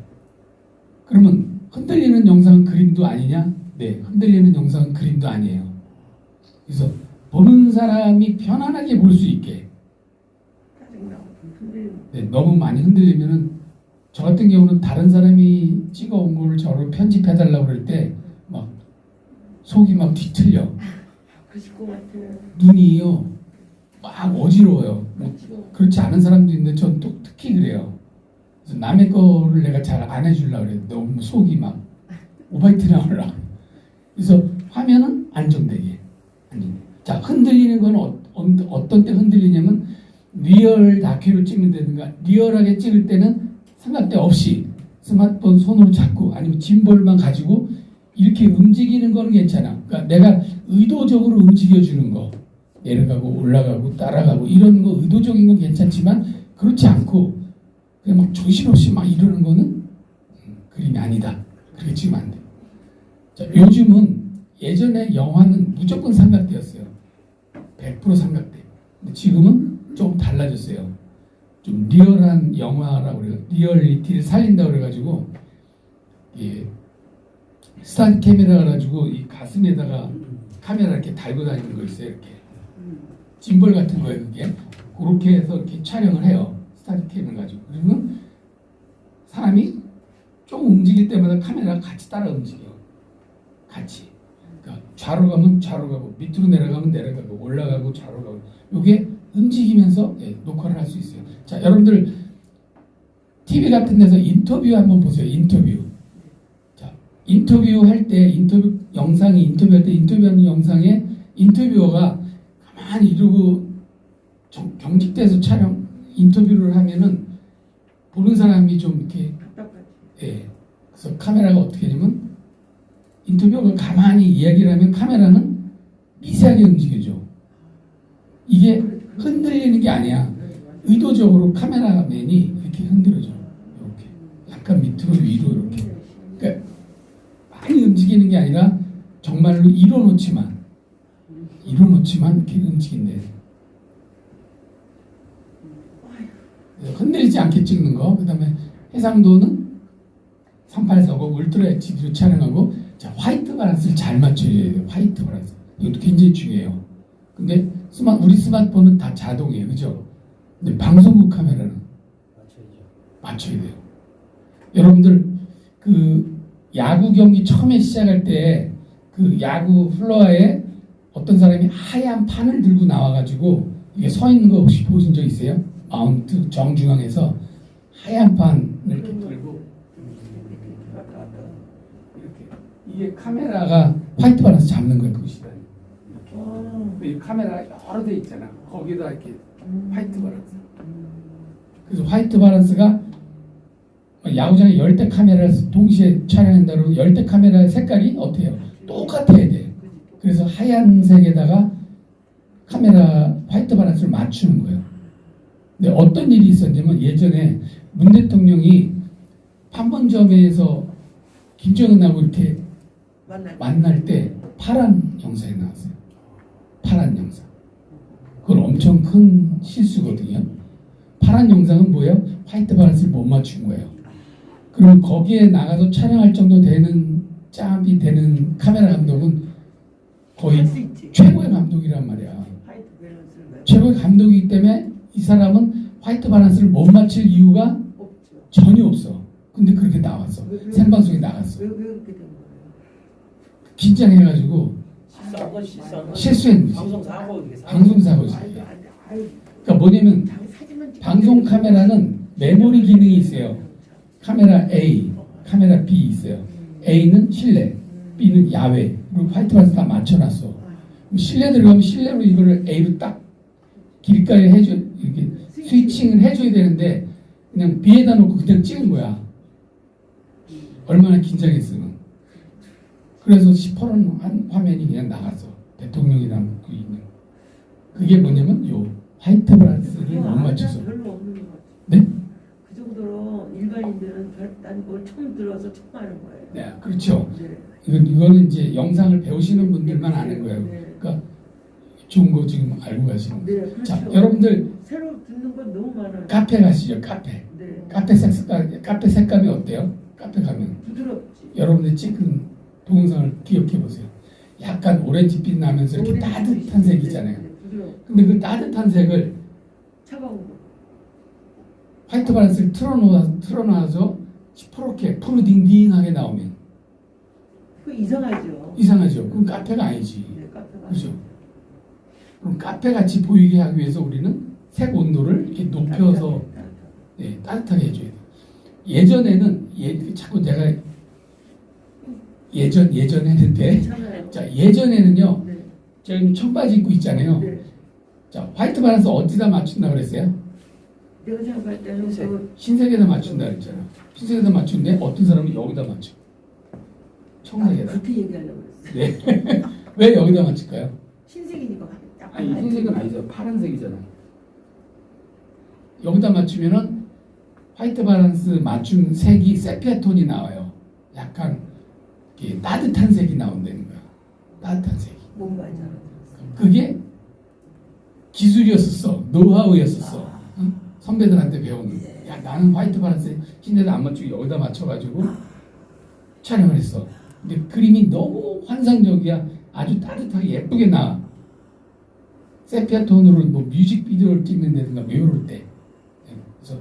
그러면 흔들리는 영상은 그림도 아니냐? 네, 흔들리는 영상은 그림도 아니에요. 그래서 보는 사람이 편안하게 볼 수 있게. 짜증나고 흔들리는. 네, 너무 많이 흔들리면은 저 같은 경우는 다른 사람이 찍어온 걸 저를 편집해달라고 그럴 때 막 속이 막 뒤틀려. 그러실 것 같아요. 눈이요 막 어지러워요. 뭐 그렇죠. 그렇지 않은 사람도 있는데 전 또 특히 그래요. 그래서 남의 거를 내가 잘 안 해주려고 그래요. 너무 속이 막 오바이트 나오려고. 그래서 화면은 안정되게. 자, 흔들리는 건 어떤 때 흔들리냐면 리얼 다큐를 찍는다든가 리얼하게 찍을 때는 삼각대 없이 스마트폰 손으로 잡고 아니면 짐볼만 가지고 이렇게 움직이는 거는 괜찮아. 그러니까 내가 의도적으로 움직여주는 거 내려가고 올라가고 따라가고 이런 거 의도적인 건 괜찮지만 그렇지 않고 그냥 막 정신없이 막 이러는 거는 그림이 아니다. 그렇게 찍으면 안 돼. 자, 요즘은 예전에 영화는 무조건 삼각대였어요. 100% 삼각대. 근데 지금은 좀 달라졌어요. 좀 리얼한 영화라고 그래요. 리얼리티를 살린다고 그래가지고 예, 스탄 카메라 가지고 이 가슴에다가 카메라 이렇게 달고 다니는 거 있어요. 이렇게 짐벌 같은 거예요. 그게 그렇게 해서 이렇게 촬영을 해요. 스탄 카메라 가지고. 그러면 사람이 좀 움직일 때마다 카메라가 같이 따라 움직여. 같이. 그러니까 좌로 가면 좌로 가고 밑으로 내려가면 내려가고 올라가고 좌로 가고 이게 움직이면서 예, 녹화를 할 수 있어요. 자, 여러분들 TV 같은 데서 인터뷰 한번 보세요. 인터뷰. 자, 인터뷰 할 때 인터뷰 영상이 인터뷰할 때 인터뷰하는 영상에 인터뷰어가 가만히 이러고 경직돼서 촬영 인터뷰를 하면은 보는 사람이 좀 이렇게 답답하지. 예. 그래서 카메라가 어떻게 되냐면 인터뷰어가 가만히 이야기를 하면 카메라는 미세하게 움직여져. 이게 흔들리는 게 아니야. 의도적으로 카메라맨이 이렇게 흔들어줘. 이렇게. 약간 밑으로 위로 이렇게. 그러니까 많이 움직이는 게 아니라 정말로 이뤄놓지만 이렇게 움직인대. 흔들리지 않게 찍는 거. 그다음에 해상도는 3840 울트라 HD로 촬영하고 자, 화이트 밸런스를 잘 맞춰야 돼요. 화이트 밸런스. 이것도 굉장히 중요해요. 근데 우리 스마트폰은 다 자동이에요. 그죠? 근데 방송국 카메라는 맞춰야 돼요. 여러분들 그 야구 경기 처음에 시작할 때 그 야구 플로어에 어떤 사람이 하얀 판을 들고 나와가지고 이게 서 있는 거 혹시 보신 적 있어요? 마운트 정중앙에서 하얀 판을 이렇게 들고 이렇게 이게 카메라가 화이트 밸런스 잡는 거예요. 그 시간에 이 카메라 여러 대 있잖아. 거기다 이렇게 화이트 밸런스. 그래서 화이트 밸런스가 야구장에 10대 카메라를 동시에 촬영한다 그러면 10대 카메라의 색깔이 어때요? 똑같아야 돼. 그래서 하얀색에다가 카메라 화이트 밸런스를 맞추는 거예요. 근데 어떤 일이 있었냐면 예전에 문 대통령이 판문점에서 김정은하고 이렇게 만날 때 파란 영상이 나왔어요. 파란 영상. 그건 엄청 큰 실수거든요. 파란 영상은 뭐예요? 화이트 밸런스를 못 맞춘 거예요. 그럼 거기에 나가서 촬영할 정도 되는 짬이 되는 카메라 감독은 거의 최고의 감독이란 말이야. 최고의 감독이기 때문에 이 사람은 화이트 밸런스를 못 맞힐 이유가 전혀 없어. 근데 그렇게 나왔어. 생방송에 나갔어. 왜 그렇게 된 거예요? 긴장해가지고 실수했는지. 방송사고지. 그러니까 뭐냐면 방송 카메라는 메모리 기능이 있어요. 카메라 A, 카메라 B 있어요. A는 실내, B는 야외. 그리고 화이트 밸런스 다 맞춰놨어. 그럼 실내 들어가면 실내로 이거를 A로 딱 길가에 해줘 이렇게 스위칭을 해줘야 되는데 그냥 B에다 놓고 그냥 찍은 거야. 얼마나 긴장했으면. 그래서 10%는 한 화면이 그냥 나갔어. 대통령이랑 그 있는. 그게 뭐냐면 요 화이트 밸런스를 못 맞춰서. 별로 없는 것 같아요. 네? 그 정도로 일반인들은 걸 처음 들어서 처음 하는 거예요. 네, 그렇죠. 네. 이거는 이제 영상을 배우시는 분들만 아는 거예요. 네. 그러니까 좋은 거 지금 알고 가시는 거예요. 네, 그렇죠. 자, 여러분들 새로 듣는 건 너무 많아요. 카페 가시죠. 카페. 네. 카페 색감이 어때요? 카페 가면 부드럽지. 여러분들 찍은 동영상을 기억해 보세요. 약간 오렌지빛 나면서 이렇게 따뜻한 색이잖아요. 네, 부드럽고 근데 그 따뜻한 색을 차가운 거. 화이트 밸런스를 틀어놔서 시퍼렇게 푸르딩딩하게 나오면 그 이상하죠. 이상하죠. 그럼 카페가 아니지. 네, 카페가. 그렇죠? 그럼 카페 같이 보이게 하기 위해서 우리는 색 온도를 이렇게 높여서 네, 따뜻하게 해줘야 돼요. 예전에는 자꾸 내가 예전에는데 괜찮아요. 자 예전에는요. 네. 지금 청바지 입고 있잖아요. 네. 자 화이트 밸런스 어디다 맞춘다 그랬어요? 내가 생각할 때는 흰색에다 맞춘다 그랬잖아. 흰색에다 맞추는데 어떤 사람은 여기다 맞춰. 청색에다. 그렇게 얘기하려고 그랬어요. 네. 왜 여기다 맞출까요? 흰색이니까 약간 아니 흰색은 아니죠. 파란색이잖아요. 여기다 맞추면은 화이트 밸런스 맞춘 색이 세피아 톤이 나와요. 약간 이렇게 따뜻한 색이 나온다는 거야. 따뜻한 색이. 뭔 말인지 알아. 그게 기술이었었어. 노하우였었어. 응? 선배들한테 배우는. 야 나는 화이트 밸런스 흰데도 안 맞추고 여기다 맞춰가지고 촬영을 했어. 근데 그림이 너무 환상적이야. 아주 따뜻하게 예쁘게 나와. 세피아 톤으로 뭐 뮤직비디오를 찍는다든가 뭐 이럴 때. 그래서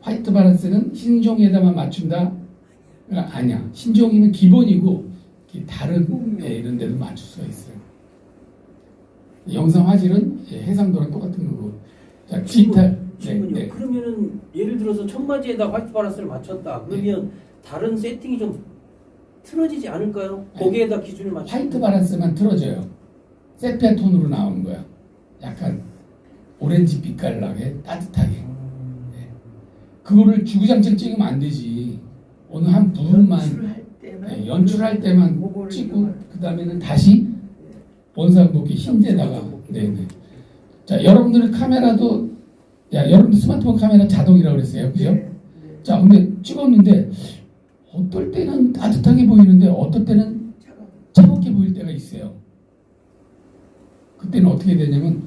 화이트 밸런스는 흰종이에다만 맞춘다? 아니야. 흰종이는 기본이고 다른 이런 데도 맞출 수가 있어요. 영상 화질은 해상도랑 똑같은 거고. 자, 디지털. 질문이요. 그러면은 예를 들어서 청바지에다 화이트 밸런스를 맞췄다. 그러면 다른 세팅이 좀 틀어지지 않을까요? 거기에다 기준을 맞추. 화이트 밸런스만 틀어져요. 세피아 톤으로 나오는 거야. 약간 오렌지 빛깔 나게 따뜻하게. 네. 그거를 주구장창 찍으면 안 되지. 어느 한 부분만 연출할 때만 찍고 그 다음에는 다시 원상복귀 흰데다가. 네네. 자, 여러분들 카메라도 여러분들 스마트폰 카메라 자동이라고 그랬어요, 그죠? 네. 자, 근데 찍었는데 어떨 때는 따뜻하게 보이는데 어떨 때는 차갑게 보일 때가 있어요. 그때는 어떻게 되냐면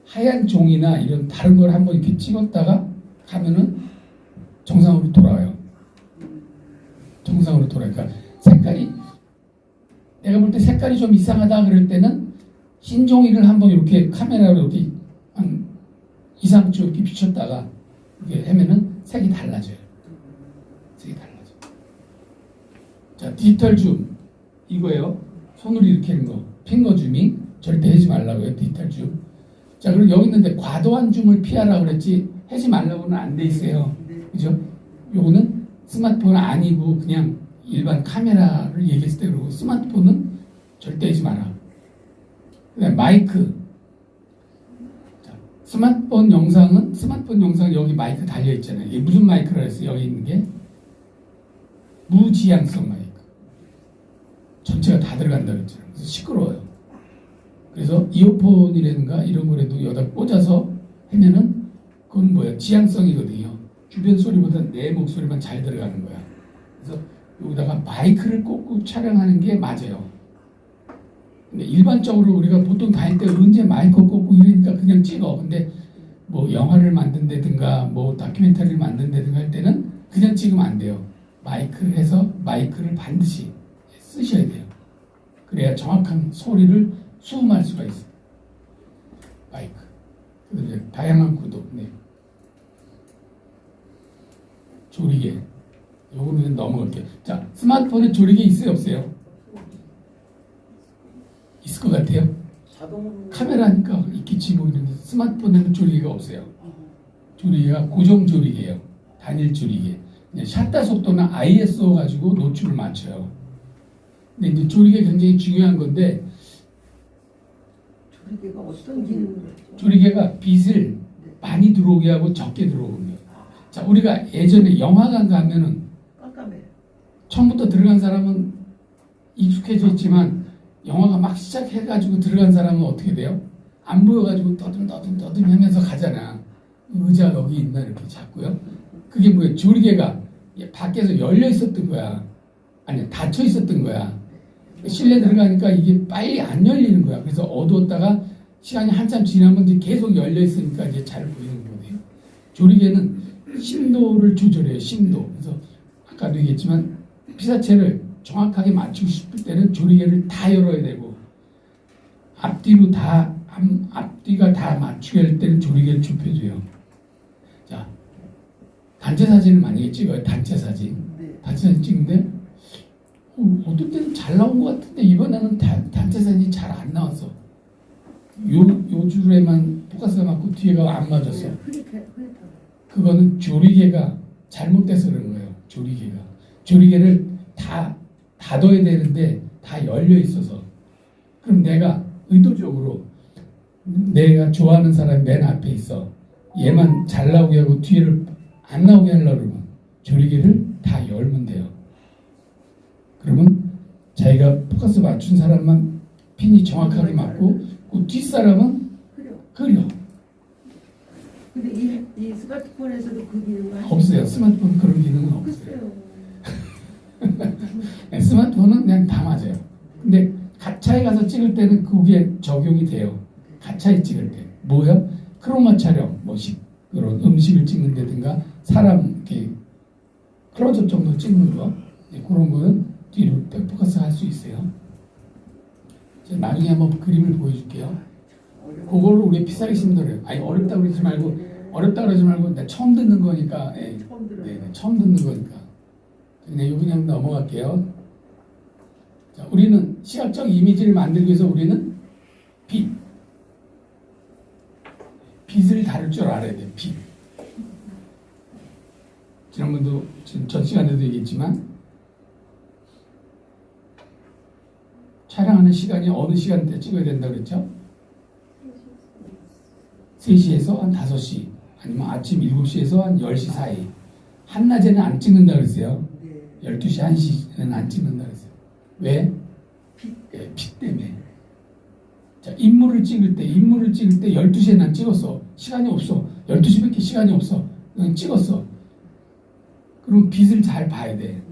하얀 종이나 이런 다른 걸 한번 이렇게 찍었다가 가면은 정상으로 돌아와요. 정상으로 돌아요. 그러니까 색깔이 내가 볼 때 색깔이 좀 이상하다 그럴 때는 흰 종이를 한번 이렇게 카메라로 이렇게 한 2, 3초 이렇게 비췄다가 이렇게 하면은 색이 달라져요. 색이 달라져. 자, 디지털 줌 이거예요. 손으로 이렇게 하는 거. 핑거 줌이 절대 하지 말라고요. 디지털 줌. 자, 그럼 여기 있는데 과도한 줌을 피하라고 그랬지 하지 말라고는 안 돼 있어요. 그죠? 요거는 스마트폰 아니고 그냥 일반 카메라를 얘기했을 때 그러고 스마트폰은 절대 하지 마라. 그다음에 마이크. 자, 스마트폰 영상 여기 마이크 달려 있잖아요. 이게 무슨 마이크라 했어요? 여기 있는 게 무지향성 마이크. 전체가 다 들어간다 그랬잖아요. 그래서 시끄러워요. 그래서 이어폰이라든가 이런 거라도 여기다 꽂아서 하면은 그건 뭐야? 지향성이거든요. 주변 소리보다 내 목소리만 잘 들어가는 거야. 그래서 여기다가 마이크를 꽂고 촬영하는 게 맞아요. 근데 일반적으로 우리가 보통 다닐 때 언제 마이크 꽂고 이러니까 그냥 찍어. 근데 뭐 영화를 만든다든가 뭐 다큐멘터리를 만든다든가 할 때는 그냥 찍으면 안 돼요. 마이크를 해서 마이크를 반드시 쓰셔야 돼요. 그래야 정확한 소리를 수음할 수가 있어요. 마이크. 그리고 다양한 구도. 네. 조리개. 요거는 넘어갈게요. 자, 스마트폰에 조리개 있어요, 없어요? 있을 것 같아요. 자동 카메라니까 있겠지 뭐 이런데 스마트폰에는 조리개가 없어요. 조리개가 고정 조리개예요. 단일 조리개. 그냥 샷다 속도나 ISO 가지고 노출을 맞춰요. 근데 이제 조리개 굉장히 중요한 건데 조리개가 어떤 기능을 조리개가 빛을 많이 들어오게 하고 적게 들어오게 해요. 자, 우리가 예전에 영화관 가면은 깜깜해. 처음부터 들어간 사람은 익숙해져 있지만 영화가 막 시작해가지고 들어간 사람은 어떻게 돼요? 안 보여가지고 떠듬 하면서 가잖아. 의자 여기 있나 이렇게 잡고요. 그게 뭐예요? 조리개가 밖에서 열려 있었던 거야. 아니 닫혀 있었던 거야. 실내 들어가니까 이게 빨리 안 열리는 거야. 그래서 어두웠다가 시간이 한참 지나면 이제 계속 열려 있으니까 이제 잘 보이는 거거든요. 조리개는 심도를 조절해요. 심도. 그래서 아까도 얘기했지만 피사체를 정확하게 맞추고 싶을 때는 조리개를 다 열어야 되고 앞뒤가 다 맞추게 할 때는 조리개를 좁혀줘요. 자, 단체 사진을 만약에 찍어요. 단체 사진. 단체 사진 찍는데 어떤 때는 잘 나온 것 같은데 이번에는 단체 사진이 잘 안 나왔어. 요 줄에만 포커스가 맞고 뒤에가 안 맞았어. 그거는 조리개가 잘못돼서 그런 거예요. 조리개를 다 닫아야 되는데 다 열려 있어서. 그럼 내가 의도적으로 내가 좋아하는 사람이 맨 앞에 있어. 얘만 잘 나오게 하고 뒤를 안 나오게 하려고 그러면 조리개를 다 열면 돼요. 그러면 자기가 포커스 맞춘 사람만 핀이 정확하게 맞고 그 뒷사람은 흐려. 근데 이 스마트폰에서도 그 기능은 없어요. 스마트폰 그런 기능은 없어요. 스마트폰은 그냥 다 맞아요. 근데 가차에 가서 찍을 때는 그게 적용이 돼요. 가차에 찍을 때. 뭐요? 크로마 촬영, 그런 음식을 찍는다든가 사람 이렇게 클로즈업 정도 찍는 거 그런 거는 뒤로 백포커스 할 수 있어요. 나중에 한번 그림을 보여줄게요. 그거를 우리 피사기 힘들어요. 아니 어렵다고 그러지 말고 나 처음 듣는 거니까. 처음 듣는 거니까. 네, 요 그냥 넘어갈게요. 자, 우리는 시각적 이미지를 만들기 위해서 우리는 빛을 다룰 줄 알아야 돼. 빛. 지난번도 전 시간에도 얘기했지만 촬영하는 시간이 어느 시간대 찍어야 된다고 그랬죠? 3시에서 한 5시 아니면 아침 7시에서 한 10시 사이. 한낮에는 안 찍는다고 그랬어요. 12시, 1시는 안 찍는다고 그랬어요. 왜? 빛 때문에. 자, 인물을 찍을 때 12시에 난 찍었어. 시간이 없어. 12시밖에 시간이 없어. 그냥 찍었어. 그럼 빛을 잘 봐야 돼.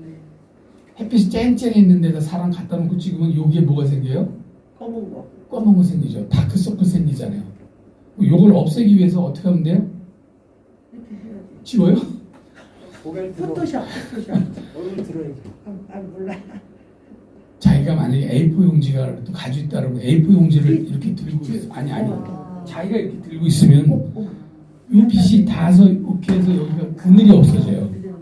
햇빛이 쨍쨍했는 데다 사람 갖다 놓고 찍으면 여기에 뭐가 생겨요? 검은 거 생기죠. 다크서클 생기잖아요. 요걸 없애기 위해서 어떻게 하면 돼요? 지워요? 고개를 들어. 포토샵. 얼굴 들어야지. 몰라. 자기가 만약에 A4 용지가 또 가지고 있다 그러면 A4 용지를 이렇게 들고 있어. 아니 자기가 이렇게 들고 있으면 이 빛이 닿아서 이렇게 해서 여기가 그늘이 없어져요. 그늘이.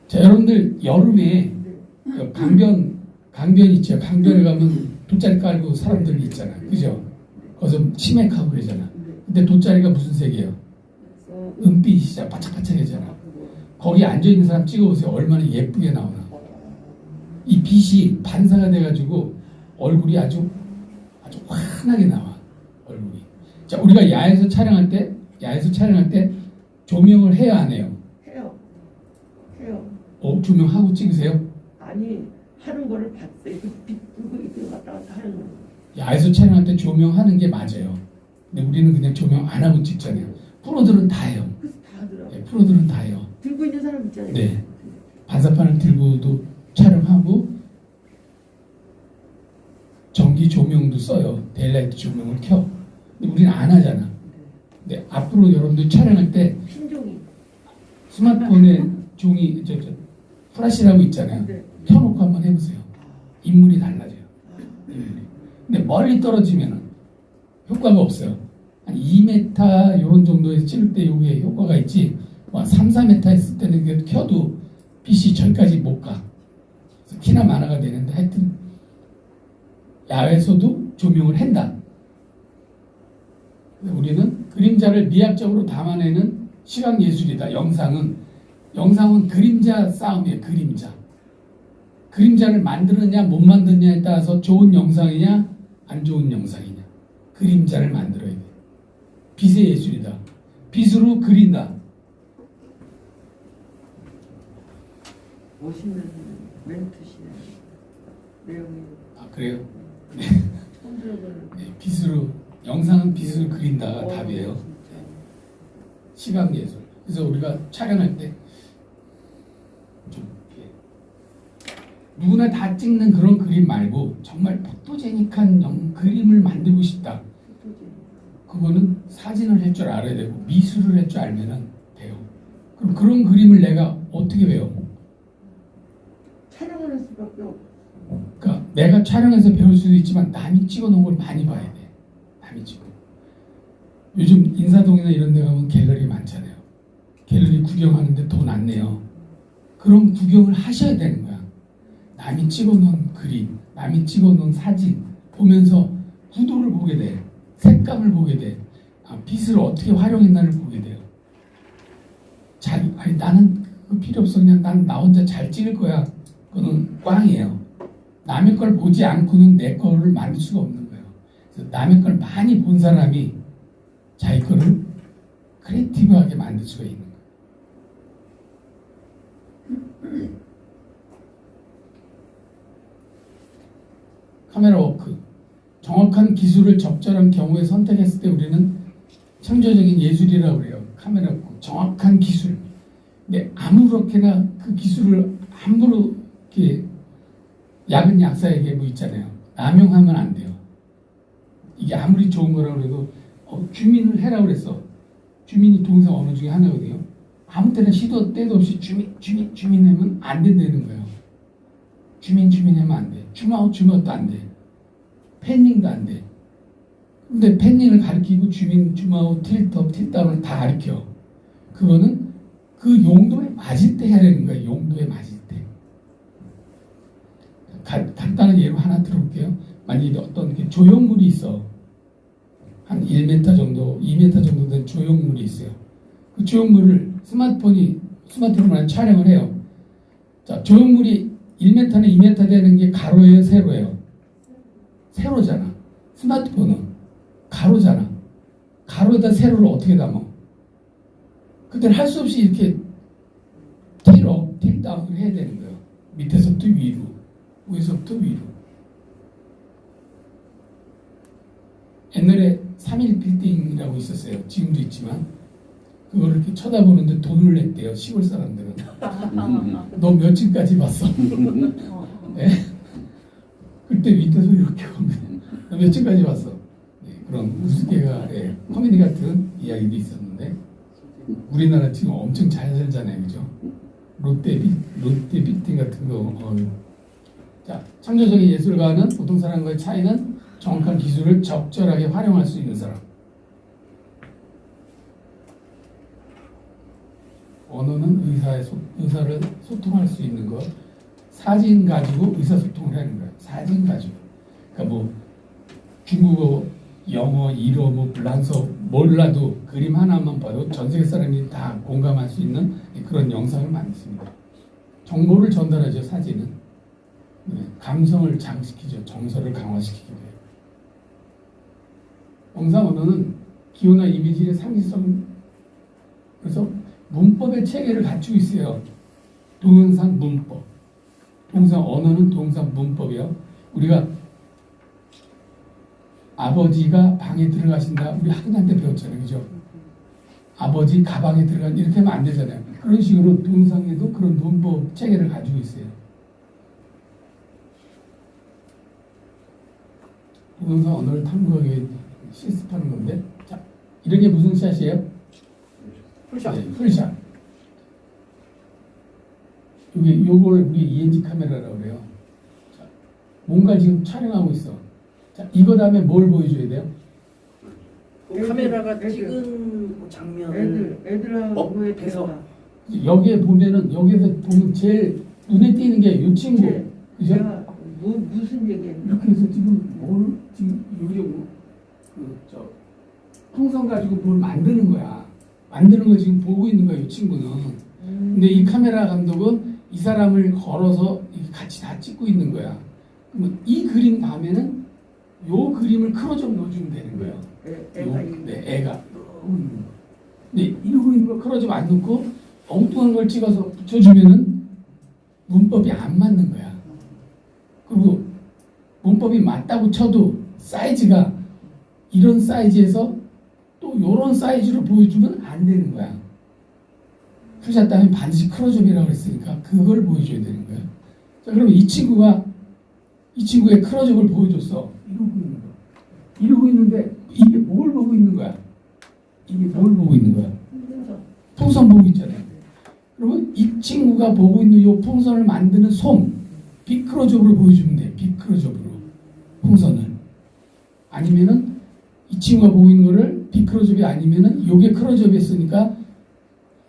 자, 여러분들 여름에 강변 있죠. 강변에 가면 돗자리 깔고 사람들 있잖아. 그죠? 거기서 치맥하고 그러잖아. 근데 돗자리가 무슨 색이에요? 은빛이잖아. 바짝바짝해잖아. 거기 앉아있는 사람 찍어보세요. 얼마나 예쁘게 나오나. 이 빛이 반사가 돼가지고 얼굴이 아주 환하게 나와. 얼굴이. 자, 우리가 야외에서 촬영할 때 조명을 해야 안 해요? 해요. 조명하고 찍으세요? 아니 하는 거를 봤어요. 빛 들고 이렇게 왔다 갔다 하는 거. 야외에서 촬영할 때 조명하는 게 맞아요. 근데 우리는 그냥 조명 안 하고 찍잖아요. 프로들은 다 해요. 그래서 다 하더라고. 네, 프로들은 다 해요. 들고 있는 사람 있잖아요. 네. 반사판을 들고도 촬영하고 전기 조명도 써요. 데일라이트 조명을 켜. 근데 우리는 안 하잖아. 근데 앞으로 여러분들 촬영할 때 신종이. 스마트폰에 종이 플래시라고 있잖아요. 네. 켜놓고 한번 해보세요. 인물이 달라져요. 근데 멀리 떨어지면 효과가 없어요. 한 2m 이런 정도에서 찍을 때 이게 효과가 있지. 3, 4m 했을 때는 그래도 켜도 빛이 저기까지 못 가. 그래서 키나 만화가 되는데 하여튼 야외에서도 조명을 한다. 우리는 그림자를 미학적으로 담아내는 시각 예술이다. 영상은 그림자 싸움이에요. 그림자를 만드느냐 못 만드느냐에 따라서 좋은 영상이냐 안 좋은 영상이냐. 그림자를 만들어야 돼. 빛의 예술이다. 빛으로 그린다. 멋있는 멘트시네. 내용이. 아, 그래요? 처음 들어보는. 빛으로, 영상은 빛으로 그린다가 답이에요. 진짜. 시각 예술. 그래서 우리가 촬영할 때 좀 누구나 다 찍는 그런 그림 말고 정말 포토제닉한 그림을 만들고 싶다. 그거는 사진을 할 줄 알아야 되고 미술을 할 줄 알면은 돼요. 그럼 그런 그림을 내가 어떻게 배워? 촬영을 할 수밖에 없어. 그러니까 내가 촬영해서 배울 수도 있지만 남이 찍어놓은 걸 많이 봐야 돼. 남이 찍어. 요즘 인사동이나 이런 데 가면 갤러리 많잖아요. 갤러리 구경하는데 돈 안 내요. 그럼 구경을 하셔야 되는 거야. 남이 찍어놓은 그림, 남이 찍어놓은 사진 보면서 구도를 보게 돼. 색감을 보게 돼. 빛을 어떻게 활용했나를 보게 돼요. 나는 그거 필요 없어. 그냥 난 나 혼자 잘 찍을 거야. 그거는 꽝이에요. 남의 걸 보지 않고는 내 거를 만들 수가 없는 거예요. 그래서 남의 걸 많이 본 사람이 자기 거를 크리에이티브하게 만들 수가 있는 거예요. 카메라 워크. 정확한 기술을 적절한 경우에 선택했을 때 우리는 창조적인 예술이라고 그래요. 카메라 워크. 정확한 기술. 근데 아무렇게나 그 기술을 함부로 이렇게 약은 약사에게 뭐 있잖아요. 남용하면 안 돼요. 이게 아무리 좋은 거라고 해도 주민을 해라고 그랬어. 주민이 동사 언어 중에 하나거든요. 아무 때나 시도 때도 없이 주민 하면 안 된다는 거예요. 주민 하면 안 돼. 줌아웃도 안 돼. 팬닝도 안 돼. 근데 팬닝을 가리키고 줌아웃, 틸트업, 틸다운을 다 가리켜. 그거는 그 용도에 맞을 때 해야 되는 거예요. 용도에 맞을 때. 간단한 예로 하나 들어볼게요. 만약에 어떤 조형물이 있어. 한 1m 정도, 2m 정도 된 조형물이 있어요. 그 조형물을 스마트폰으로 촬영을 해요. 자, 조형물이 1m나 2m 되는 게 가로예요, 세로예요? 세로잖아. 스마트폰은 가로잖아. 가로에다 세로를 어떻게 담아? 그때는 할 수 없이 이렇게 틸업, 틸다운을 해야 되는 거예요. 밑에서부터 위로, 위에서부터 위로. 옛날에 3일 빌딩이라고 있었어요. 지금도 있지만 그거를 이렇게 쳐다보는데 돈을 냈대요. 시골 사람들은. 너 몇 층까지 봤어? 네? 그때 밑에서 이렇게 보면 너 몇 층까지 봤어? 네, 그런 우스개가 코미디 같은 이야기도 있었는데 우리나라 지금 엄청 잘 살잖아요, 그죠? 롯데 빌딩 같은 거. 자, 창조적인 예술가는 보통 사람과의 차이는 정확한 기술을 적절하게 활용할 수 있는 사람. 언어는 의사를 소통할 수 있는 것. 사진 가지고 의사소통을 하는 거예요. 사진 가지고. 그러니까 뭐 중국어, 영어, 일어, 뭐 불란서 몰라도 그림 하나만 봐도 전 세계 사람이 다 공감할 수 있는 그런 영상을 만듭니다. 정보를 전달하죠, 사진은. 네, 감성을 장식시키죠. 정서를 강화시키기도 해요. 영상 언어는 기호나 이미지의 상징성, 그래서 문법의 체계를 갖추고 있어요. 동영상 문법. 동영상 언어는 동영상 문법이요. 우리가 아버지가 방에 들어가신다. 우리 학교 때 배웠잖아요. 그죠? 아버지 가방에 들어간 이렇게 하면 안 되잖아요. 그런 식으로 동영상에도 그런 문법 체계를 가지고 있어요. 동영상 언어를 탐구하기 실습하는 건데, 자, 이런 게 무슨 샷이에요? 풀샷. 네, 풀샷. 요걸 우리 ENG 카메라라고 그래요. 자, 뭔가 지금 촬영하고 있어. 자, 이거 다음에 뭘 보여줘야 돼요? 그 카메라가 찍은 장면을 애들하고 왜 업해서 대화. 여기에 보면은, 여기에서 보면 제일 눈에 띄는 게 이 친구. 그죠? 제가 무슨 얘기했나? 이렇게 해서 지금 풍선 가지고 뭘 만드는 거야. 만드는 걸 지금 보고 있는 거야, 이 친구는. 근데 이 카메라 감독은 이 사람을 걸어서 이렇게 같이 다 찍고 있는 거야. 그러면 이 그림 다음에는 요 그림을 크로즈업 넣어주면 되는 거예요. 애가. 근데 이러고 있는 걸 크로즈업 안 넣고 엉뚱한 걸 찍어서 붙여주면은 문법이 안 맞는 거야. 그리고 문법이 맞다고 쳐도 사이즈가 이런 사이즈에서 또 이런 사이즈로 보여주면 안 되는 거야. 풀샷 다음에 반드시 크로즈업이라고 그랬으니까 그걸 보여줘야 되는 거야. 자, 그러면 이 친구의 크로즈업을 보여줬어. 이러고 있는데 이게 뭘 보고 있는 거야? 이게 뭘 보고 있는 거야? 풍선 보고 있잖아요. 그러면 이 친구가 보고 있는 이 풍선을 만드는 솜, 빅크로즈업으로 보여주면 돼. 빅크로즈업으로 풍선을. 아니면은 이 친구가 보고 있는 거를 빅크로즈업이 아니면은 요게 크로즈업이 했으니까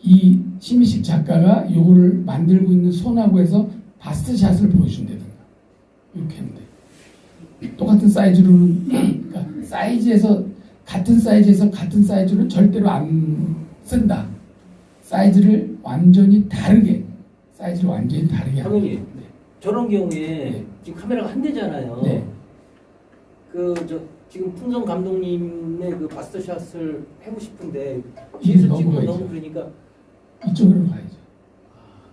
이 심희식 작가가 요거를 만들고 있는 손하고 해서 바스트샷을 보여준다든가 이렇게 하면 돼. 똑같은 사이즈로는 그러니까 같은 사이즈로는 절대로 안 쓴다. 사이즈를 완전히 다르게 하는 당연히 거예요. 저런 경우에 네. 지금 카메라가 한 대잖아요. 네. 지금 풍선 감독님의 그 바스트샷을 해보고 싶은데 이게 뒤에서 너무 찍으면 가야죠. 너무 그러니까 이쪽으로 가야죠.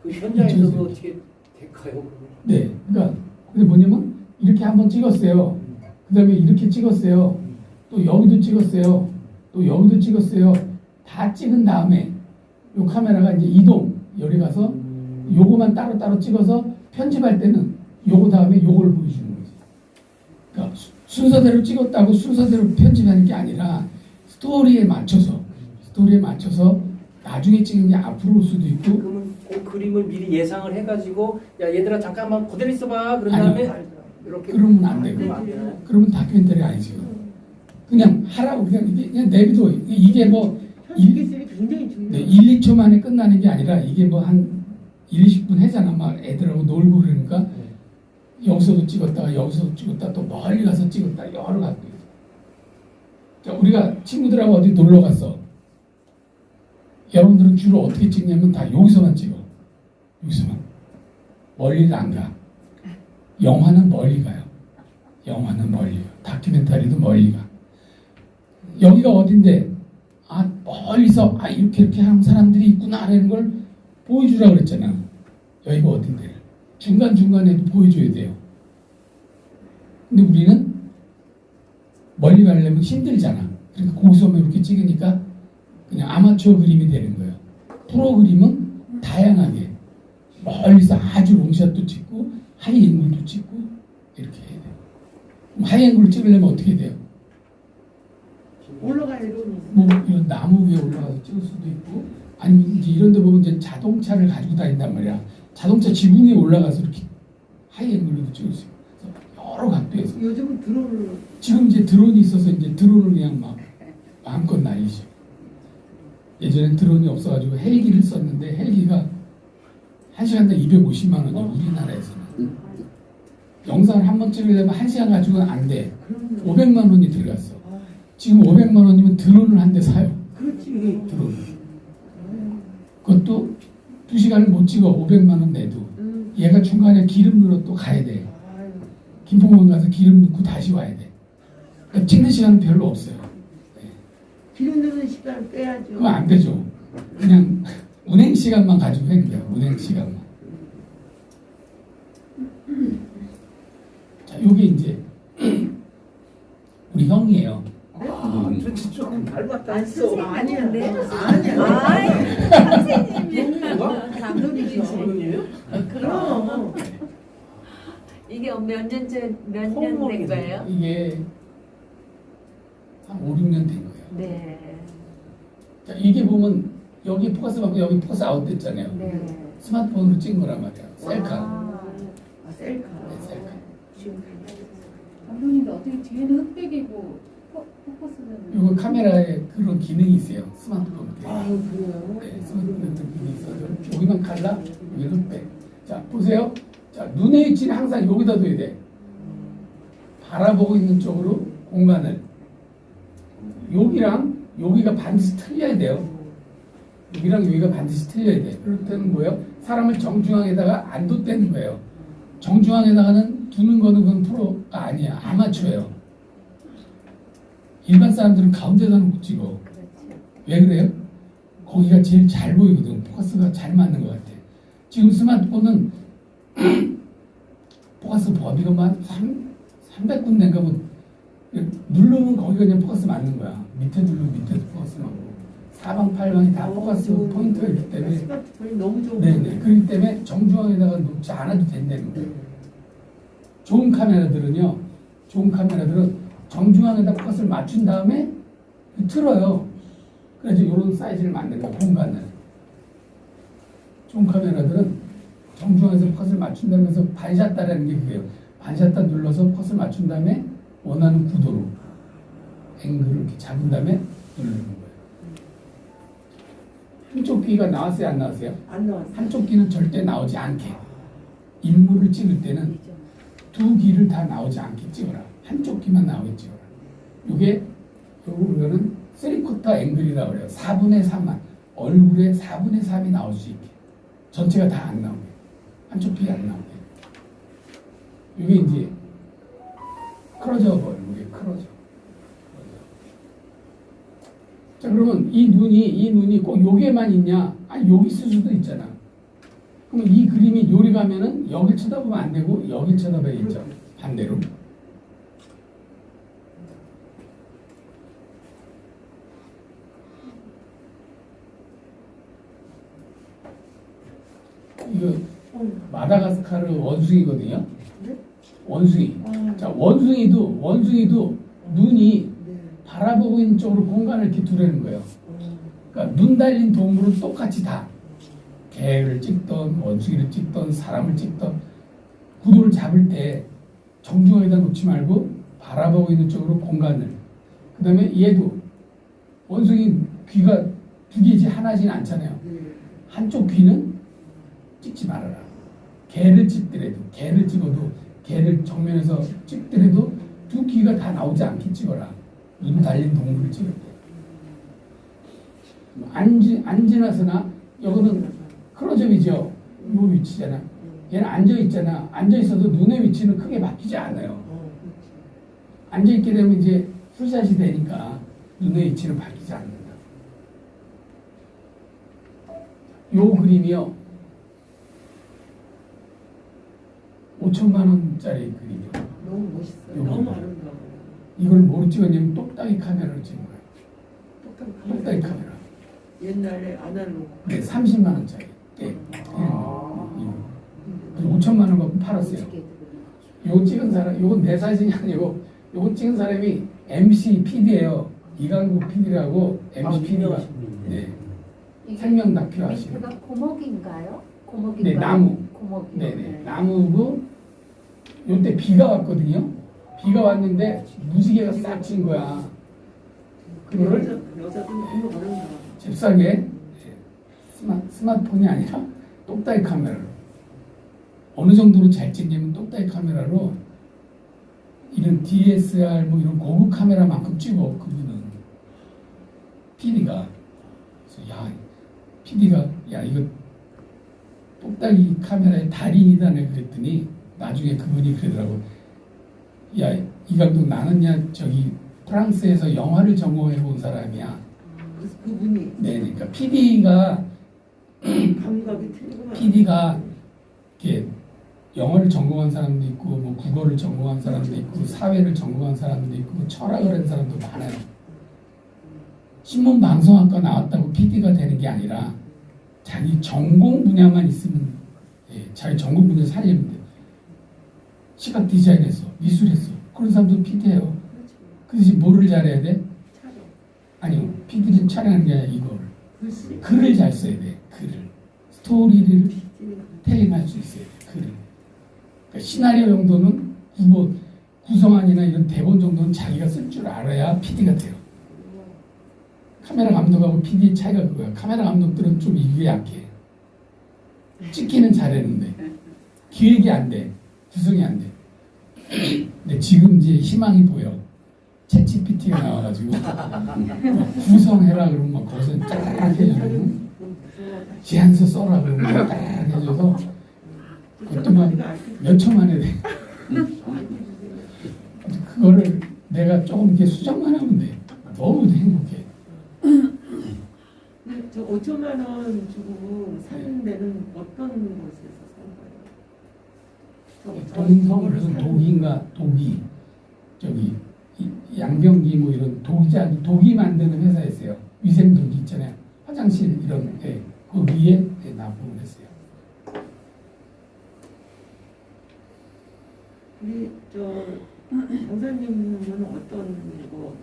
그 현장에서도 이쪽으로. 어떻게 될까요? 네. 그러니까 근데 뭐냐면 이렇게 한번 찍었어요. 그다음에 이렇게 찍었어요. 또 여기도 찍었어요. 또 여기도 찍었어요. 다 찍은 다음에 요 카메라가 이제 이동 여기 가서 요거만 따로따로 찍어서 편집할 때는 요거 다음에 요걸 보여주는 거지. 그러니까 순서대로 찍었다고 순서대로 편집하는 게 아니라 스토리에 맞춰서 나중에 찍은 게 앞으로 올 수도 있고. 그러면 그 그림을 미리 예상을 해가지고 야 얘들아 잠깐만 그대로 있어봐 그런 아니요. 다음에 이렇게 그러면 안 되고. 그러면 안 되나요? 그러면 다큐멘터리 아니지. 그냥 하라고 그냥 내비둬. 이게 뭐 기술이 굉장히 중요해요. 네, 1, 2초 만에 끝나는 게 아니라 이게 뭐 한 1, 20분 하잖아. 막 애들하고 놀고 그러니까 여기서도 찍었다가 여기서도 찍었다 또 멀리 가서 찍었다 여러 가지. 자, 우리가 친구들하고 어디 놀러 갔어. 여러분들은 주로 어떻게 찍냐면 다 여기서만 찍어. 여기서만. 멀리는 안 가. 영화는 멀리 가요. 다큐멘터리도 멀리 가. 여기가 어딘데? 멀리서 이렇게 하는 사람들이 있구나라는 걸 보여주라고 그랬잖아. 여기가 어딘데? 중간중간에도 보여줘야 돼요. 근데 우리는 멀리 가려면 힘들잖아. 그러니까 거기서만 이렇게 찍으니까 그냥 아마추어 그림이 되는 거예요. 프로 그림은 다양하게 멀리서 아주 롱샷도 찍고 하이앵글도 찍고 이렇게 해야 돼요. 그럼 하이앵글을 찍으려면 어떻게 돼요? 올라가야 돈 뭐 이런 나무 위에 올라가서 찍을 수도 있고 아니면 이제 이런 데 보면 이제 자동차를 가지고 다닌단 말이야. 자동차 지붕에 올라가서 이렇게 하이앵글로도 찍을 수 있고 그래서 여러 각도에서 요즘은 드론을 지금 이제 드론이 있어서 이제 드론을 그냥 막 마음껏 날리죠. 예전엔 드론이 없어가지고 헬기를 썼는데 헬기가 1시간당 250만 원이야 우리나라에서는. 영상을 한 번 찍으려면 1시간 가지고는 안 돼. 500만 원이 들어갔어. 지금 500만 원이면 드론을 한 대 사요. 그렇지. 드론. 그것도 2시간을 못 찍어 500만 원 내도. 얘가 중간에 기름 넣어 또 가야 돼. 아유, 김포공항 가서 기름 넣고 다시 와야 돼. 그러니까 찍는 시간은 별로 없어요. 기름 넣는 시간을 빼야죠. 그거 안 되죠. 그냥 운행 시간만 가지고 해는 거야. 운행 시간만. 자, 요게 이제 우리 형이에요. 저 조금 닮았다 안 했어. 쓰세요. 아니야. 누가? 감독이지. 감독님이에요? 그럼. 이게 몇 년 처음 된 거예요? 이게 한 5, 6년 된 거예요. 네. 자, 이게 보면 여기 포커스 받고 여기 포커스 아웃 됐잖아요. 네. 스마트폰으로 찍은 거란 말이야. 셀카. 아, 셀카. 네, 셀카. 감독님도 어떻게 뒤에는 흑백이고 포커스는 이거 카메라에 그런 기능이 있어요. 스마트폰. 아, 그래요? 네, 스마트폰 같은 기능이 있어요. 여기만 칼라, 여기는 흑백. 자, 보세요. 자, 눈의 위치는 항상 여기다 둬야 돼. 바라보고 있는 쪽으로 공간을. 여기랑 여기가 반드시 틀려야 돼요. 여기랑 여기가 반드시 틀려야 돼. 그럴 때는 뭐예요? 사람을 정중앙에다가 안 뒀다는 거예요. 정중앙에다가는 두는 거는 그건 프로가 아니야. 아마추어예요. 일반 사람들은 가운데다 놓고 찍어. 왜 그래요? 거기가 제일 잘 보이거든. 포커스가 잘 맞는 것 같아. 지금 스마트폰은 포커스 범위가 만 300군데인가 뭐 누르면 거기가 그냥 포커스 맞는 거야. 밑에 누르면 밑에도 포커스 맞고 사방팔방이 다 포커스 포인트가 있기 때문에 스마트폰이 너무 좋은 네네. 그렇기 때문에 정중앙에다가 놓지 않아도 된다는 거예요. 좋은 카메라들은요. 좋은 카메라들은 정중앙에다 포커스를 맞춘 다음에 틀어요. 그래서 이런 사이즈를 만든 거예요. 공간을. 좋은 카메라들은 정중앙에서 포커스를 맞춘 다음에 서 반샷다라는 게 그래요. 반샷다 눌러서 포커스를 맞춘 다음에 원하는 구도로 앵글을 이렇게 잡은 다음에 누르는 거예요. 한쪽 귀가 나왔어요? 안 나왔어요? 안 나왔어. 한쪽 귀는 절대 나오지 않게. 인물을 찍을 때는 두 귀를 다 나오지 않게 찍어라. 한쪽 귀만 나오게 찍어라. 이게 요거는 3쿼터 앵글이라고 그래요. 4분의 3만. 얼굴에 4분의 3이 나올 수 있게. 전체가 다 안 나오게. 한쪽 귀 안 나오게. 이게 이제 클로즈업 얼굴에 클로즈업. 자, 그러면 이 눈이 꼭 여기에만 있냐? 아니, 여기 있을 수도 있잖아. 그럼 이 그림이 요리 가면은 여길 쳐다보면 안 되고 여길 쳐다봐야겠죠. 반대로. 이거 마다가스카르 원숭이거든요. 네? 원숭이. 자, 원숭이도 눈이 바라보고 있는 쪽으로 공간을 이렇게 두라는 거예요. 그러니까 눈 달린 동물은 똑같이 다 개를 찍던 원숭이를 찍던 사람을 찍던 구도를 잡을 때 정중앙에다 놓지 말고 바라보고 있는 쪽으로 공간을. 그 다음에 얘도 원숭이 귀가 두 개지 하나지는 않잖아요. 한쪽 귀는 찍지 말아라. 개를 찍어도 개를 정면에서 찍더라도 두 귀가 다 나오지 않게 찍어라. 눈 달린 동물을 찍을 때. 안 지나서나 이거는 클로즈업이죠. 요 위치잖아. 얘는 앉아있잖아. 앉아있어도 눈의 위치는 크게 바뀌지 않아요. 앉아있게 되면 이제 풀샷이 되니까 눈의 위치는 바뀌지 않는다. 요 그림이요. 5천만 원짜리 그림이에요. 너무 멋있어요. 여기. 너무 아름다워. 이걸 뭐로 찍었냐면 똑딱이 카메라로 찍은 거예요. 똑딱이 카메라. 옛날에 아날로그. 네, 30만 원짜리. 네. 5천만 원 갖고 팔았어요. 요거 찍은 사람, 요건 내 사진이 아니고 요거 찍은 사람이 MC PD예요. 이강국 PD라고 아, MC PD가 유명하신 분인데. 네. 이게 생명 다큐 하시는. 밑에가 고목인가요? 고목인가요? 네, 나무. 고목이요. 네네. 나무고 요때 비가 왔거든요. 비가 왔는데 무지개가 싹 친 거야. 그거를 여자들 너무 어려운다. 잽싸게 스마트폰이 아니라 똑딱이 카메라로 어느 정도로 잘 찍냐면 똑딱이 카메라로 이런 DSLR 뭐 이런 고급 카메라만큼 찍어 그분은 PD가. 그래서 야 PD가 야 이거 똑딱이 카메라의 달인이다 내가 그랬더니 나중에 그분이 그러더라고. 야 이 감독 나는 야 저기 프랑스에서 영화를 전공해 본 사람이야. 그래서 그분이 네, 그러니까 PD가 감각이 틀리구나. 이렇게 영어를 전공한 사람도 있고 뭐 국어를 전공한 사람도 있고 사회를 전공한 사람도 있고 뭐 철학을 한 사람도 많아요. 신문 방송학과 나왔다고 PD가 되는 게 아니라 자기 전공 분야만 있으면 자기 전공 분야 살리면 돼. 시각 디자인했어, 미술했어. 그런 사람도 PD예요. 그 대신 뭐를 잘해야 돼? 촬영. 아니요, PD는 촬영하는 게 아니라 이거를 글씨. 글을 잘 써야 돼. 글을 스토리를 텔링할 수 있어야 돼. 글을. 그러니까 시나리오 정도는 구성안이나 이런 대본 정도는 자기가 쓸 줄 알아야 PD가 돼요. 카메라 감독하고 PD 차이가 그거야. 카메라 감독들은 좀 이게 약해. 찍기는 잘했는데 기획이 안 돼. 구성이 안 돼. 근데 지금 이제 희망이 보여. 챗GPT가 나와가지고 구성해라 그러면 막 거기서 쫙 해주고 제안서 써라 그러면 딱 해줘서 그것도 몇 초만 해 돼. 그거를 내가 조금 이렇게 수정만 하면 돼. 너무 행복해. 저 5천만 원 주고 사는 데는 어떤 곳에서 산 거예요? 동성 무슨 독인가 독이 저기 양병기 뭐 이런 독이 만드는 회사 있어요. 위생 독이 있잖아요. 화장실 이런 그 위에 납품을 했어요. 우리 저 강사님은 어떤 거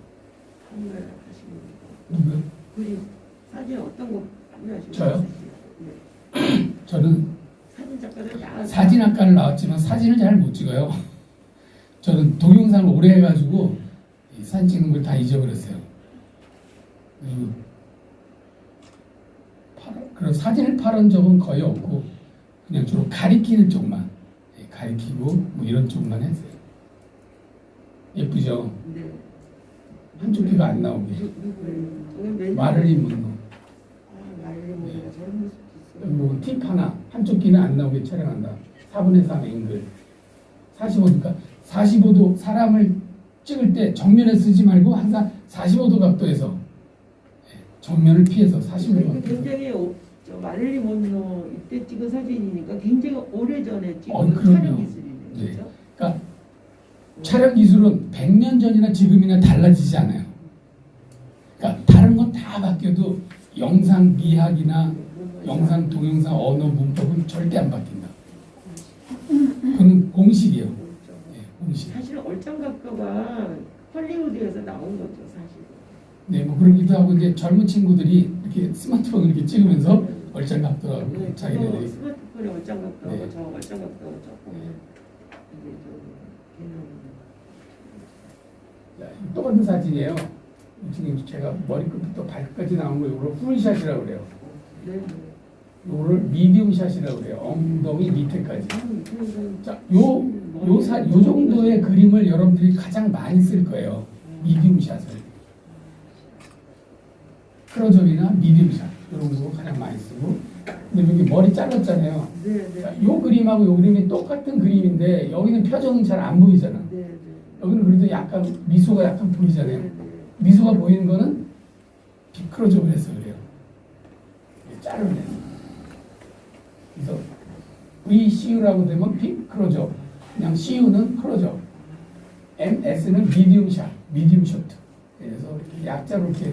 판매하시는 거? 누구요? 그림 사진 어떤 거 판매하시는 거? 저요? 네. 저는 사진 작가들 다 사진학과를 나왔지만 사진을 잘 못 찍어요. 저는 동영상을 오래 해가지고 이 사진 찍는 걸 다 잊어버렸어요. 그리고 그런 사진을 팔은 적은 거의 없고 그냥 주로 가리키는 쪽만 가리키고 뭐 이런 쪽만 했어요. 예쁘죠? 네. 한쪽 귀가 안 나오게 누구예요? 말을 묻는 거. 말을 모르는 젊은 수도 있어요. 뭐 팁 하나 한쪽 귀는 안 나오게 촬영한다. 4분의 3 앵글 45도니까 45도 사람을 찍을 때 정면에 쓰지 말고 항상 45도 각도에서 정면을 피해서 45도 각도. 굉장히 저 마릴린 먼로 이때 찍은 사진이니까 굉장히 오래전에 찍은 그럼요. 촬영 기술이네요. 네. 그렇죠? 그러니까 촬영 기술은 100년 전이나 지금이나 달라지지 않아요. 그러니까 다른 건 다 바뀌어도 영상 미학이나 영상 동영상 언어 문법은 절대 안 바뀐다. 그건 공식이에요. 네, 공식. 사실 얼짱각도가 헐리우드에서 나온 거죠, 사실. 네, 뭐 그러기도 하고 이제 젊은 친구들이 이렇게 스마트폰을 이렇게 찍으면서 얼짱각도하고 네, 자기네들이 스마트폰의 얼짱각도하고 네. 저 얼짱각도하고 조금 이게 좀 개념. 똑같은 사진이에요. 지금 제가 머리끝부터 발끝까지 나온 거 이걸 풀샷이라고 그래요. 네. 이거를 미디움샷이라고 그래요. 엉덩이 밑에까지. 자, 요 정도의 그림을 여러분들이 가장 많이 쓸 거예요. 미디움샷을. 크로즈업이나 미디움샷 이런 거 가장 많이 쓰고. 근데 여기 머리 잘랐잖아요. 네, 자, 네. 요 그림하고 요 그림이 똑같은 그림인데 여기는 표정은 잘 안 보이잖아. 네, 네. 여기는 그래도 약간 미소가 약간 보이잖아요. 네, 네. 미소가 보이는 거는 빅크로즈업을 해서 그래요. 자르면서. 그래서 VCU라고 되면 빅크로즈업, 그냥 CU는 크로즈업, MS는 미디움샷, 미디움 쇼트. 그래서 이렇게 약자로 이렇게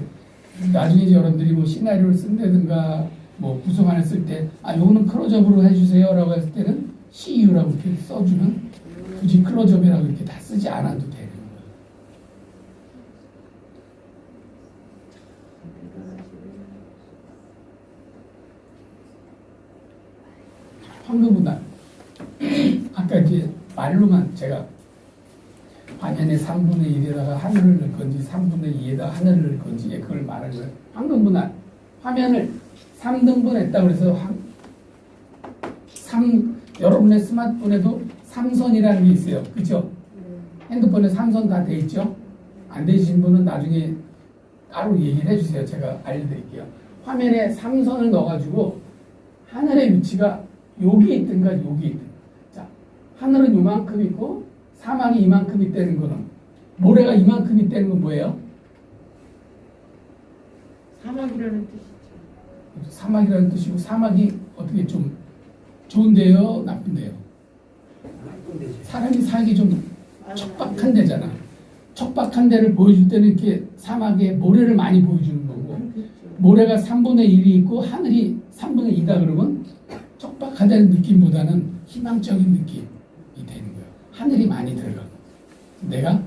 나중에 이제 여러분들이 뭐 시나리오를 쓴다든가 뭐 구성안을 쓸 때 요거는 크로즈업으로 해주세요라고 했을 때는 CU라고 이렇게 써주면 굳이 클로즈업이라고 이렇게 다 쓰지 않아도 되는 거예요. 황금분할. 아까 이제 말로만 제가 화면에 3분의 1에다가 하늘을 넣을 건지 3분의 2에다가 하늘을 넣을 건지 그걸 말하는 거예요. 황금분할. 화면을 3등분 했다고 해서 여러분의 스마트폰에도 삼선이라는 게 있어요. 그죠? 핸드폰에 삼선 다 돼 있죠? 안 되신 분은 나중에 따로 얘기를 해주세요. 제가 알려드릴게요. 화면에 삼선을 넣어가지고 하늘의 위치가 여기에 있든가 여기에 있든가. 자, 하늘은 이만큼 있고 사막이 이만큼 있다는 거는, 모래가 이만큼 있다는 건 뭐예요? 사막이라는 뜻이죠. 사막이라는 뜻이고, 사막이 어떻게 좀 좋은데요? 나쁜데요? 나쁜 데지. 사람이 살기 좀 척박한 데잖아. 척박한 데를 보여줄 때는 이렇게 사막에 모래를 많이 보여주는 거고, 모래가 3분의 1이 있고 하늘이 3분의 2다 그러면 척박하다는 느낌보다는 희망적인 느낌이 되는 거예요. 하늘이 많이 들어가고. 내가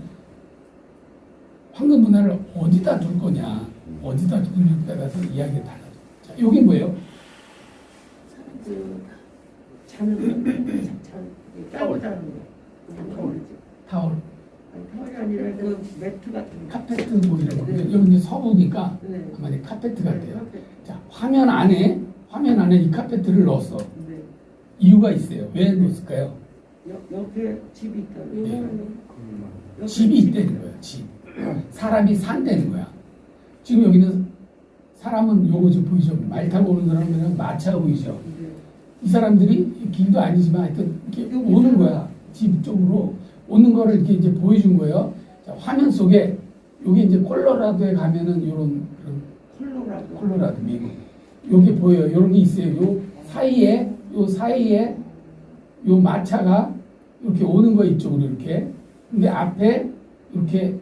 황금분할을 어디다 둘 거냐, 어디다 두느냐에 따라서 이야기가 달라져. 자, 여기 뭐예요? 자는 깔고 자는 거. 타월, 타월이 아니라 그 매트 같은 거. 카페트 뭐 이런 거. 여기 이제 서부니까 네. 아마 카페트 같아요. 자, 화면 안에 이 카페트를 넣었어. 네. 이유가 있어요. 왜 넣었을까요? 옆에 집이 있다는 거. 집이 있다는 거야. 집. 사람이 산다는 거야. 지금 여기는 사람은 요거 지금 보이죠? 말 타고 오는 사람은 그냥 마차가 보이죠? 이 사람들이 길도 아니지만 하여튼 이렇게 오는 거야. 집 쪽으로 오는 거를 이렇게 이제 보여준 거예요. 자, 화면 속에 여기 이제 콜로라도에 가면은 요런 콜로라도 미국 여기 보여요. 요런 게 있어요. 요 사이에 요 마차가 이렇게 오는 거 이쪽으로 이렇게. 근데 앞에 이렇게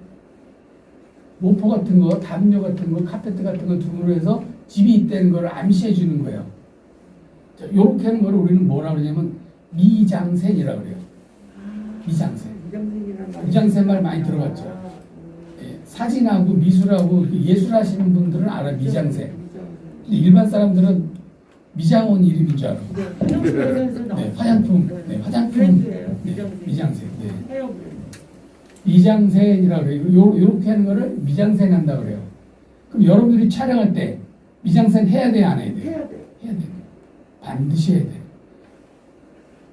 모포 같은 거, 담요 같은 거, 카페트 같은 거 등으로 해서 집이 있다는 걸 암시해 주는 거예요. 자, 요렇게 하는 거를 우리는 뭐라 그러냐면 미장센이라고 그래요. 미장센. 미장센 말 많이 들어봤죠. 예, 사진하고 미술하고 예술하시는 분들은 알아, 미장센. 근데 일반 사람들은 미장원 이름인 줄 알아. 네, 화장품. 네, 화장품. 네, 미장센. 네. 미장센이라고 그래요. 요렇게 하는 거를 미장센 한다 그래요. 그럼 여러분들이 촬영할 때 미장센 해야 돼요, 안 해야 돼요? 해야 돼요. 반드시 해야 돼요.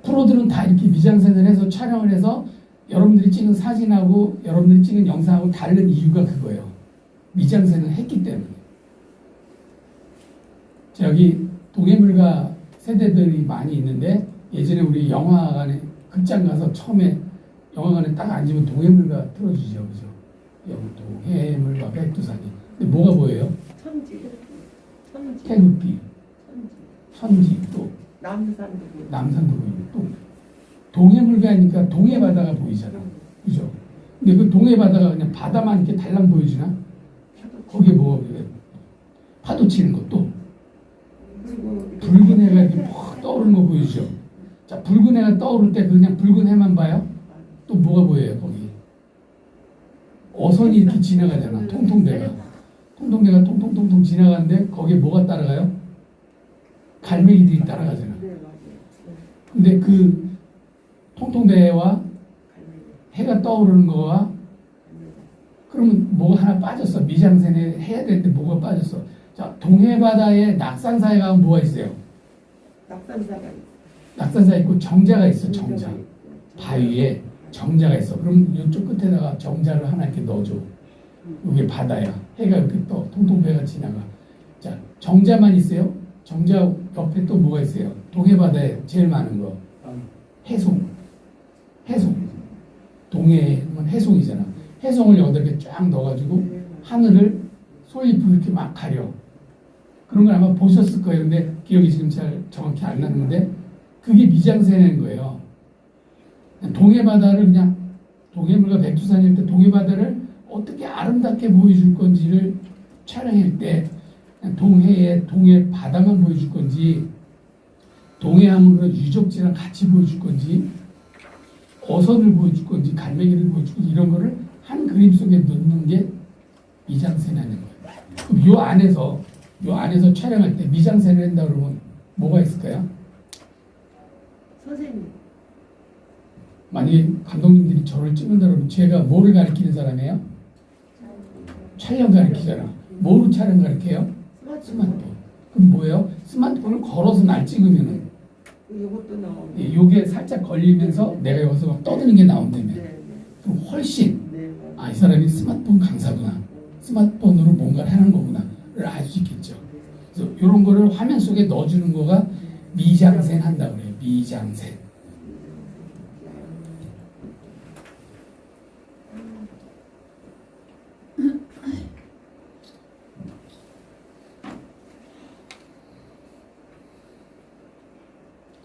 프로들은 다 이렇게 미장센을 해서 촬영을 해서 여러분들이 찍은 사진하고 여러분들이 찍은 영상하고 다른 이유가 그거예요. 미장센을 했기 때문에. 여기 동해물가 세대들이 많이 있는데 예전에 우리 영화관에 극장 가서 처음에 영화관에 딱 앉으면 동해물가 틀어주죠. 그죠? 여기 동해물가 백두산이. 근데 뭐가 보여요? 천지. 태극기, 천지, 또 남산도 보이고 또 동해물가니까 동해바다가 보이잖아. 그죠? 근데 그 동해바다가 그냥 바다만 이렇게 달랑 보여주나? 거기에 뭐가 보여요? 파도 치는 것도 붉은 해가 이렇게 퍽 떠오르는 거 보이죠? 자, 붉은 해가 떠오를 때 그냥 붉은 해만 봐요? 또 뭐가 보여요, 거기? 어선이 이렇게 지나가잖아, 통통배가. 통통배가 통통통통 지나가는데 거기에 뭐가 따라가요? 갈매기들이 따라가잖아. 근데 그 통통배와 해가 떠오르는 거와 그러면 뭐가 하나 빠졌어. 미장센에 해야 되는데 뭐가 빠졌어. 자, 동해바다에 낙산사에 가면 뭐가 있어요? 낙산사 있고 정자가 있어. 정자. 바위에 정자가 있어. 그럼 이쪽 끝에다가 정자를 하나 이렇게 넣어줘. 이게 바다야. 해가 이렇게 떠. 통통배가 지나가. 자, 정자만 있어요. 정자 옆에 또 뭐가 있어요? 동해바다에 제일 많은 거. 해송. 동해는 해송이잖아. 해송을 여기다 이렇게 쫙 넣어가지고 하늘을 솔잎을 이렇게 막 가려. 그런 걸 아마 보셨을 거예요. 근데 기억이 지금 잘 정확히 안 나는데 그게 미장센인 거예요. 동해바다를 그냥 동해물과 백두산일 때 동해바다를 어떻게 아름답게 보여줄 건지를 촬영할 때 동해 바다만 보여줄 건지 동해하면 그런 유적지랑 같이 보여줄 건지 어선을 보여줄 건지 갈매기를 보여줄 건지 이런 거를 한 그림 속에 넣는 게 미장센이라는 거예요. 그럼 요 안에서 촬영할 때 미장센을 한다 그러면 뭐가 있을까요? 선생님. 만약에 감독님들이 저를 찍는다 그러면 제가 뭐를 가리키는 사람이에요? 촬영 가리키잖아. 뭐로 촬영 가리켜요? 스마트폰. 그럼 뭐예요? 스마트폰을 걸어서 날 찍으면은 이것도 나오고. 요게 살짝 걸리면서 내가 여기서 막 떠드는 게 나온다며. 네, 네. 그럼 훨씬 네. 이 사람이 스마트폰 강사구나. 스마트폰으로 뭔가를 하는 거구나를 알 수 있겠죠. 그래서 이런 거를 화면 속에 넣어주는 거가 미장센 한다고 그래요. 미장센.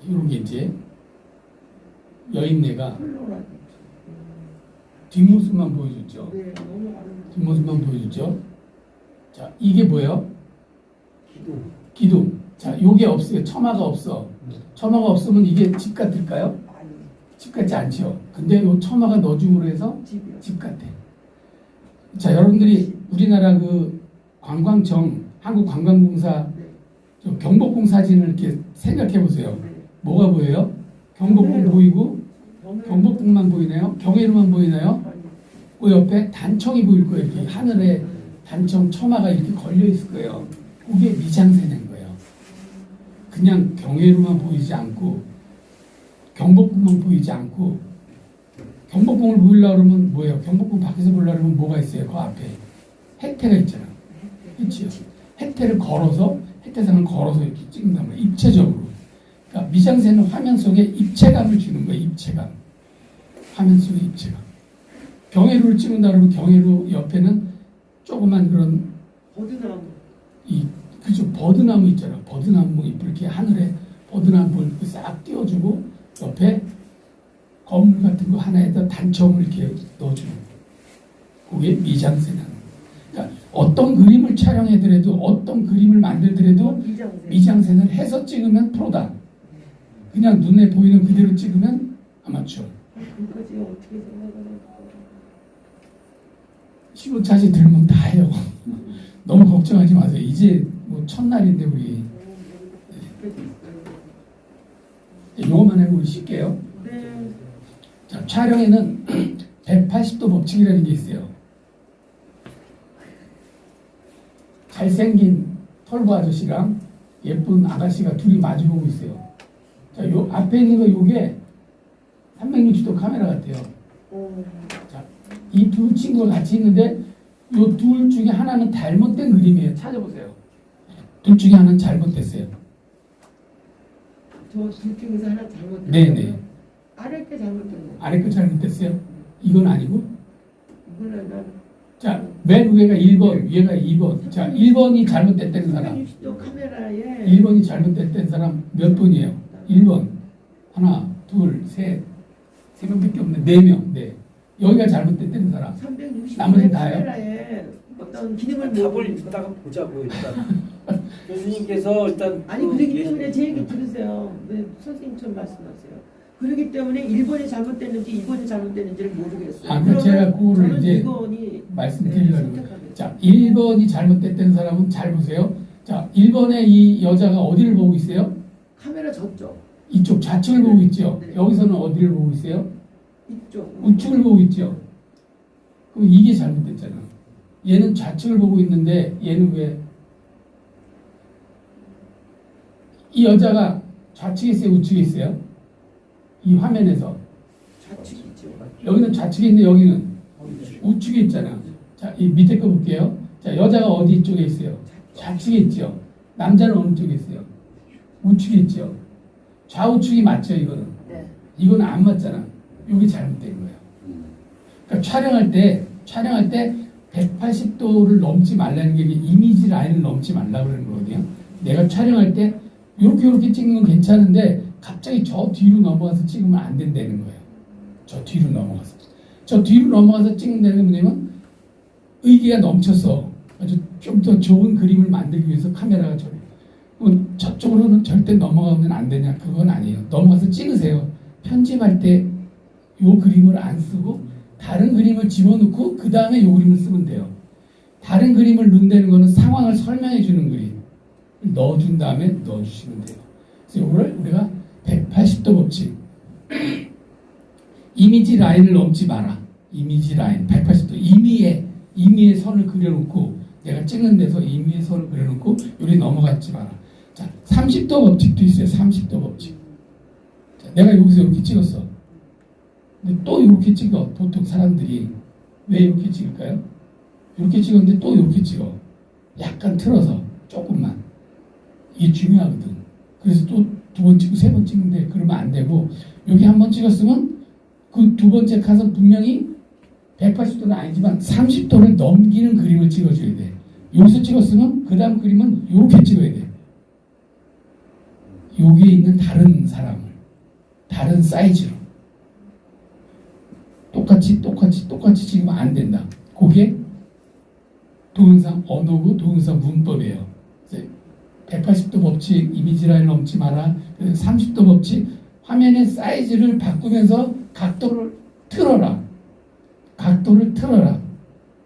이런 게 이제 여인네가 훌륭하게. 뒷모습만 보여줬죠. 네, 너무 아름다워. 뒷모습만 보여줬죠. 자, 이게 뭐예요? 기둥. 기둥. 자, 요게 없어요. 처마가 없어. 처마가 없으면 이게 집 같을까요? 아니, 집 같지 않죠. 근데 요 처마가 넣어줌으로 해서 집이요. 집 같아. 자, 여러분들이 우리나라 그 관광청, 한국관광공사, 네. 저 경복궁 사진을 이렇게 생각해 보세요. 네. 뭐가 보여요? 경복궁 경회로. 보이고 경회로. 경복궁만 보이나요? 경회로만 보이나요? 아니. 그 옆에 단청이 보일 거예요. 이렇게 하늘에 단청 처마가 이렇게 걸려 있을 거예요. 그게 미장센인 거예요. 그냥 경회로만 보이지 않고 경복궁만 보이지 않고 경복궁을 보이려고 그러면 뭐예요? 경복궁 밖에서 보려고 그러면 뭐가 있어요? 그 앞에 해태가 있잖아. 그렇죠? 해태를 걸어서 해태상을 걸어서 이렇게 찍는단 말이에요. 입체적으로. 그러니까 미장센은 화면 속에 입체감을 주는 거예요. 입체감. 화면 속에 입체감. 경회로를 찍는다 그러면 경회로 옆에는 조그만 그런 버드나무. 그죠, 버드나무 있잖아. 버드나무 잎을 이렇게 하늘에 버드나무를 이렇게 싹 띄워주고 옆에 건물 같은 거 하나에다 단청을 이렇게 넣어주는 거. 그게 미장센이라는 거예요. 그러니까 어떤 그림을 촬영해더라도 어떤 그림을 만들더라도 미장센. 미장센을 해서 찍으면 프로다. 그냥 눈에 보이는 그대로 찍으면 아마추어. 그거지 어떻게 생각하는 거. 15차시 들면 다 해요. 너무 걱정하지 마세요. 이제 뭐 첫날인데 우리 요것만 해보고 우리 쉴게요. 네. 자, 촬영에는 180도 법칙이라는 게 있어요. 잘생긴 털보 아저씨랑 예쁜 아가씨가 둘이 마주보고 있어요. 자, 요 앞에 있는 거 요게 360도 카메라 같아요. 자, 이 두 친구가 같이 있는데 요 둘 중에 하나는 잘못된 그림이에요. 찾아보세요. 둘 중에 하나는 잘못됐어요. 저 둘 중에서 하나 잘못됐어요. 네네. 아래 게 잘못됐네. 아래 거 잘못됐어요? 이건 아니고. 이거는 난 자, 맨 위에가 1번, 위에가 2번. 자, 1번이 잘못됐다는 사람. 360도 카메라에 1번이 잘못됐다는 사람 몇 번이에요? 1번. 하나, 둘, 셋. 세 명밖에 없네. 4명. 네. 여기가 잘못됐다는 사람. 360도 나머지는 다예요? 카메라에 어떤 기능을 답을 모르니까. 이따가 보자고요. 일단 교수님께서 일단 아니 그러기 때문에 제 얘기 들으세요. 왜 선생님처럼 말씀하세요. 그러기 때문에 1번이 잘못됐는지 2번이 잘못됐는지를 모르겠어요. 아, 그럼 제가 그거를 저는 이제 2번이 말씀드리려고. 자, 1번이 잘못됐다는 사람은 잘 보세요. 자, 1번의 이 여자가 어디를 보고 있어요? 카메라 저쪽 이쪽 좌측을 보고 있죠. 네. 여기서는 어디를 보고 있어요? 이쪽 우측을 보고 있죠. 그럼 이게 잘못됐잖아. 얘는 좌측을 보고 있는데 얘는 왜? 이 여자가 좌측에 있어요? 우측에 있어요? 이 화면에서. 좌측이죠. 여기는 좌측에 있는데 여기는 우측에 있잖아. 자, 이 밑에 거 볼게요. 자, 여자가 어디 쪽에 있어요? 좌측에 있죠. 남자는 어느 쪽에 있어요? 우측에 있죠. 좌우측이 맞죠, 이거는? 네. 이거는 안 맞잖아. 이게 잘못된 거예요. 그러니까 촬영할 때 180도를 넘지 말라는 게 이미지 라인을 넘지 말라고 그러는 거거든요. 내가 촬영할 때 이렇게 찍는 건 괜찮은데 갑자기 저 뒤로 넘어가서 찍으면 안 된다는 거예요. 저 뒤로 넘어가서. 저 뒤로 넘어가서 찍는다는 게 뭐냐면 의기가 넘쳐서 아주 좀 더 좋은 그림을 만들기 위해서 카메라가 저쪽으로는 절대 넘어가면 안 되냐? 그건 아니에요. 넘어가서 찍으세요. 편집할 때 요 그림을 안 쓰고 다른 그림을 집어넣고 그 다음에 요 그림을 쓰면 돼요. 다른 그림을 넣는다는 거는 상황을 설명해 주는 그림 넣어준 다음에 넣어주시면 돼요. 그래서 이거를 우리가 180도 법칙 이미지 라인을 넘지 마라. 이미지 라인 180도 임의의 선을 그려놓고 내가 찍는 데서 임의의 선을 그려놓고 여기 넘어갔지 마라. 자, 30도 법칙도 있어요. 30도 법칙. 자, 내가 여기서 이렇게 찍었어. 근데 또 이렇게 찍어. 보통 사람들이 왜 이렇게 찍을까요? 이렇게 찍었는데 또 이렇게 찍어. 약간 틀어서 조금만. 이게 중요하거든. 그래서 또 두 번 찍고 세 번 찍는데 그러면 안 되고 여기 한 번 찍었으면 그 두 번째 컷은 분명히 180도는 아니지만 30도를 넘기는 그림을 찍어줘야 돼. 여기서 찍었으면 그 다음 그림은 이렇게 찍어야 돼. 여기에 있는 다른 사람을 다른 사이즈로 똑같이 찍으면 안 된다. 그게 동영상 언어고 동영상 문법이에요. 180도 법칙, 이미지 라인 넘지 마라. 30도 법칙, 화면의 사이즈를 바꾸면서 각도를 틀어라.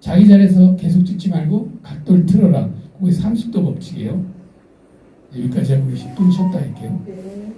자기 자리에서 계속 찍지 말고 각도를 틀어라. 그게 30도 법칙이에요. 여기까지 하고 10분 쉬었다 할게요. 네.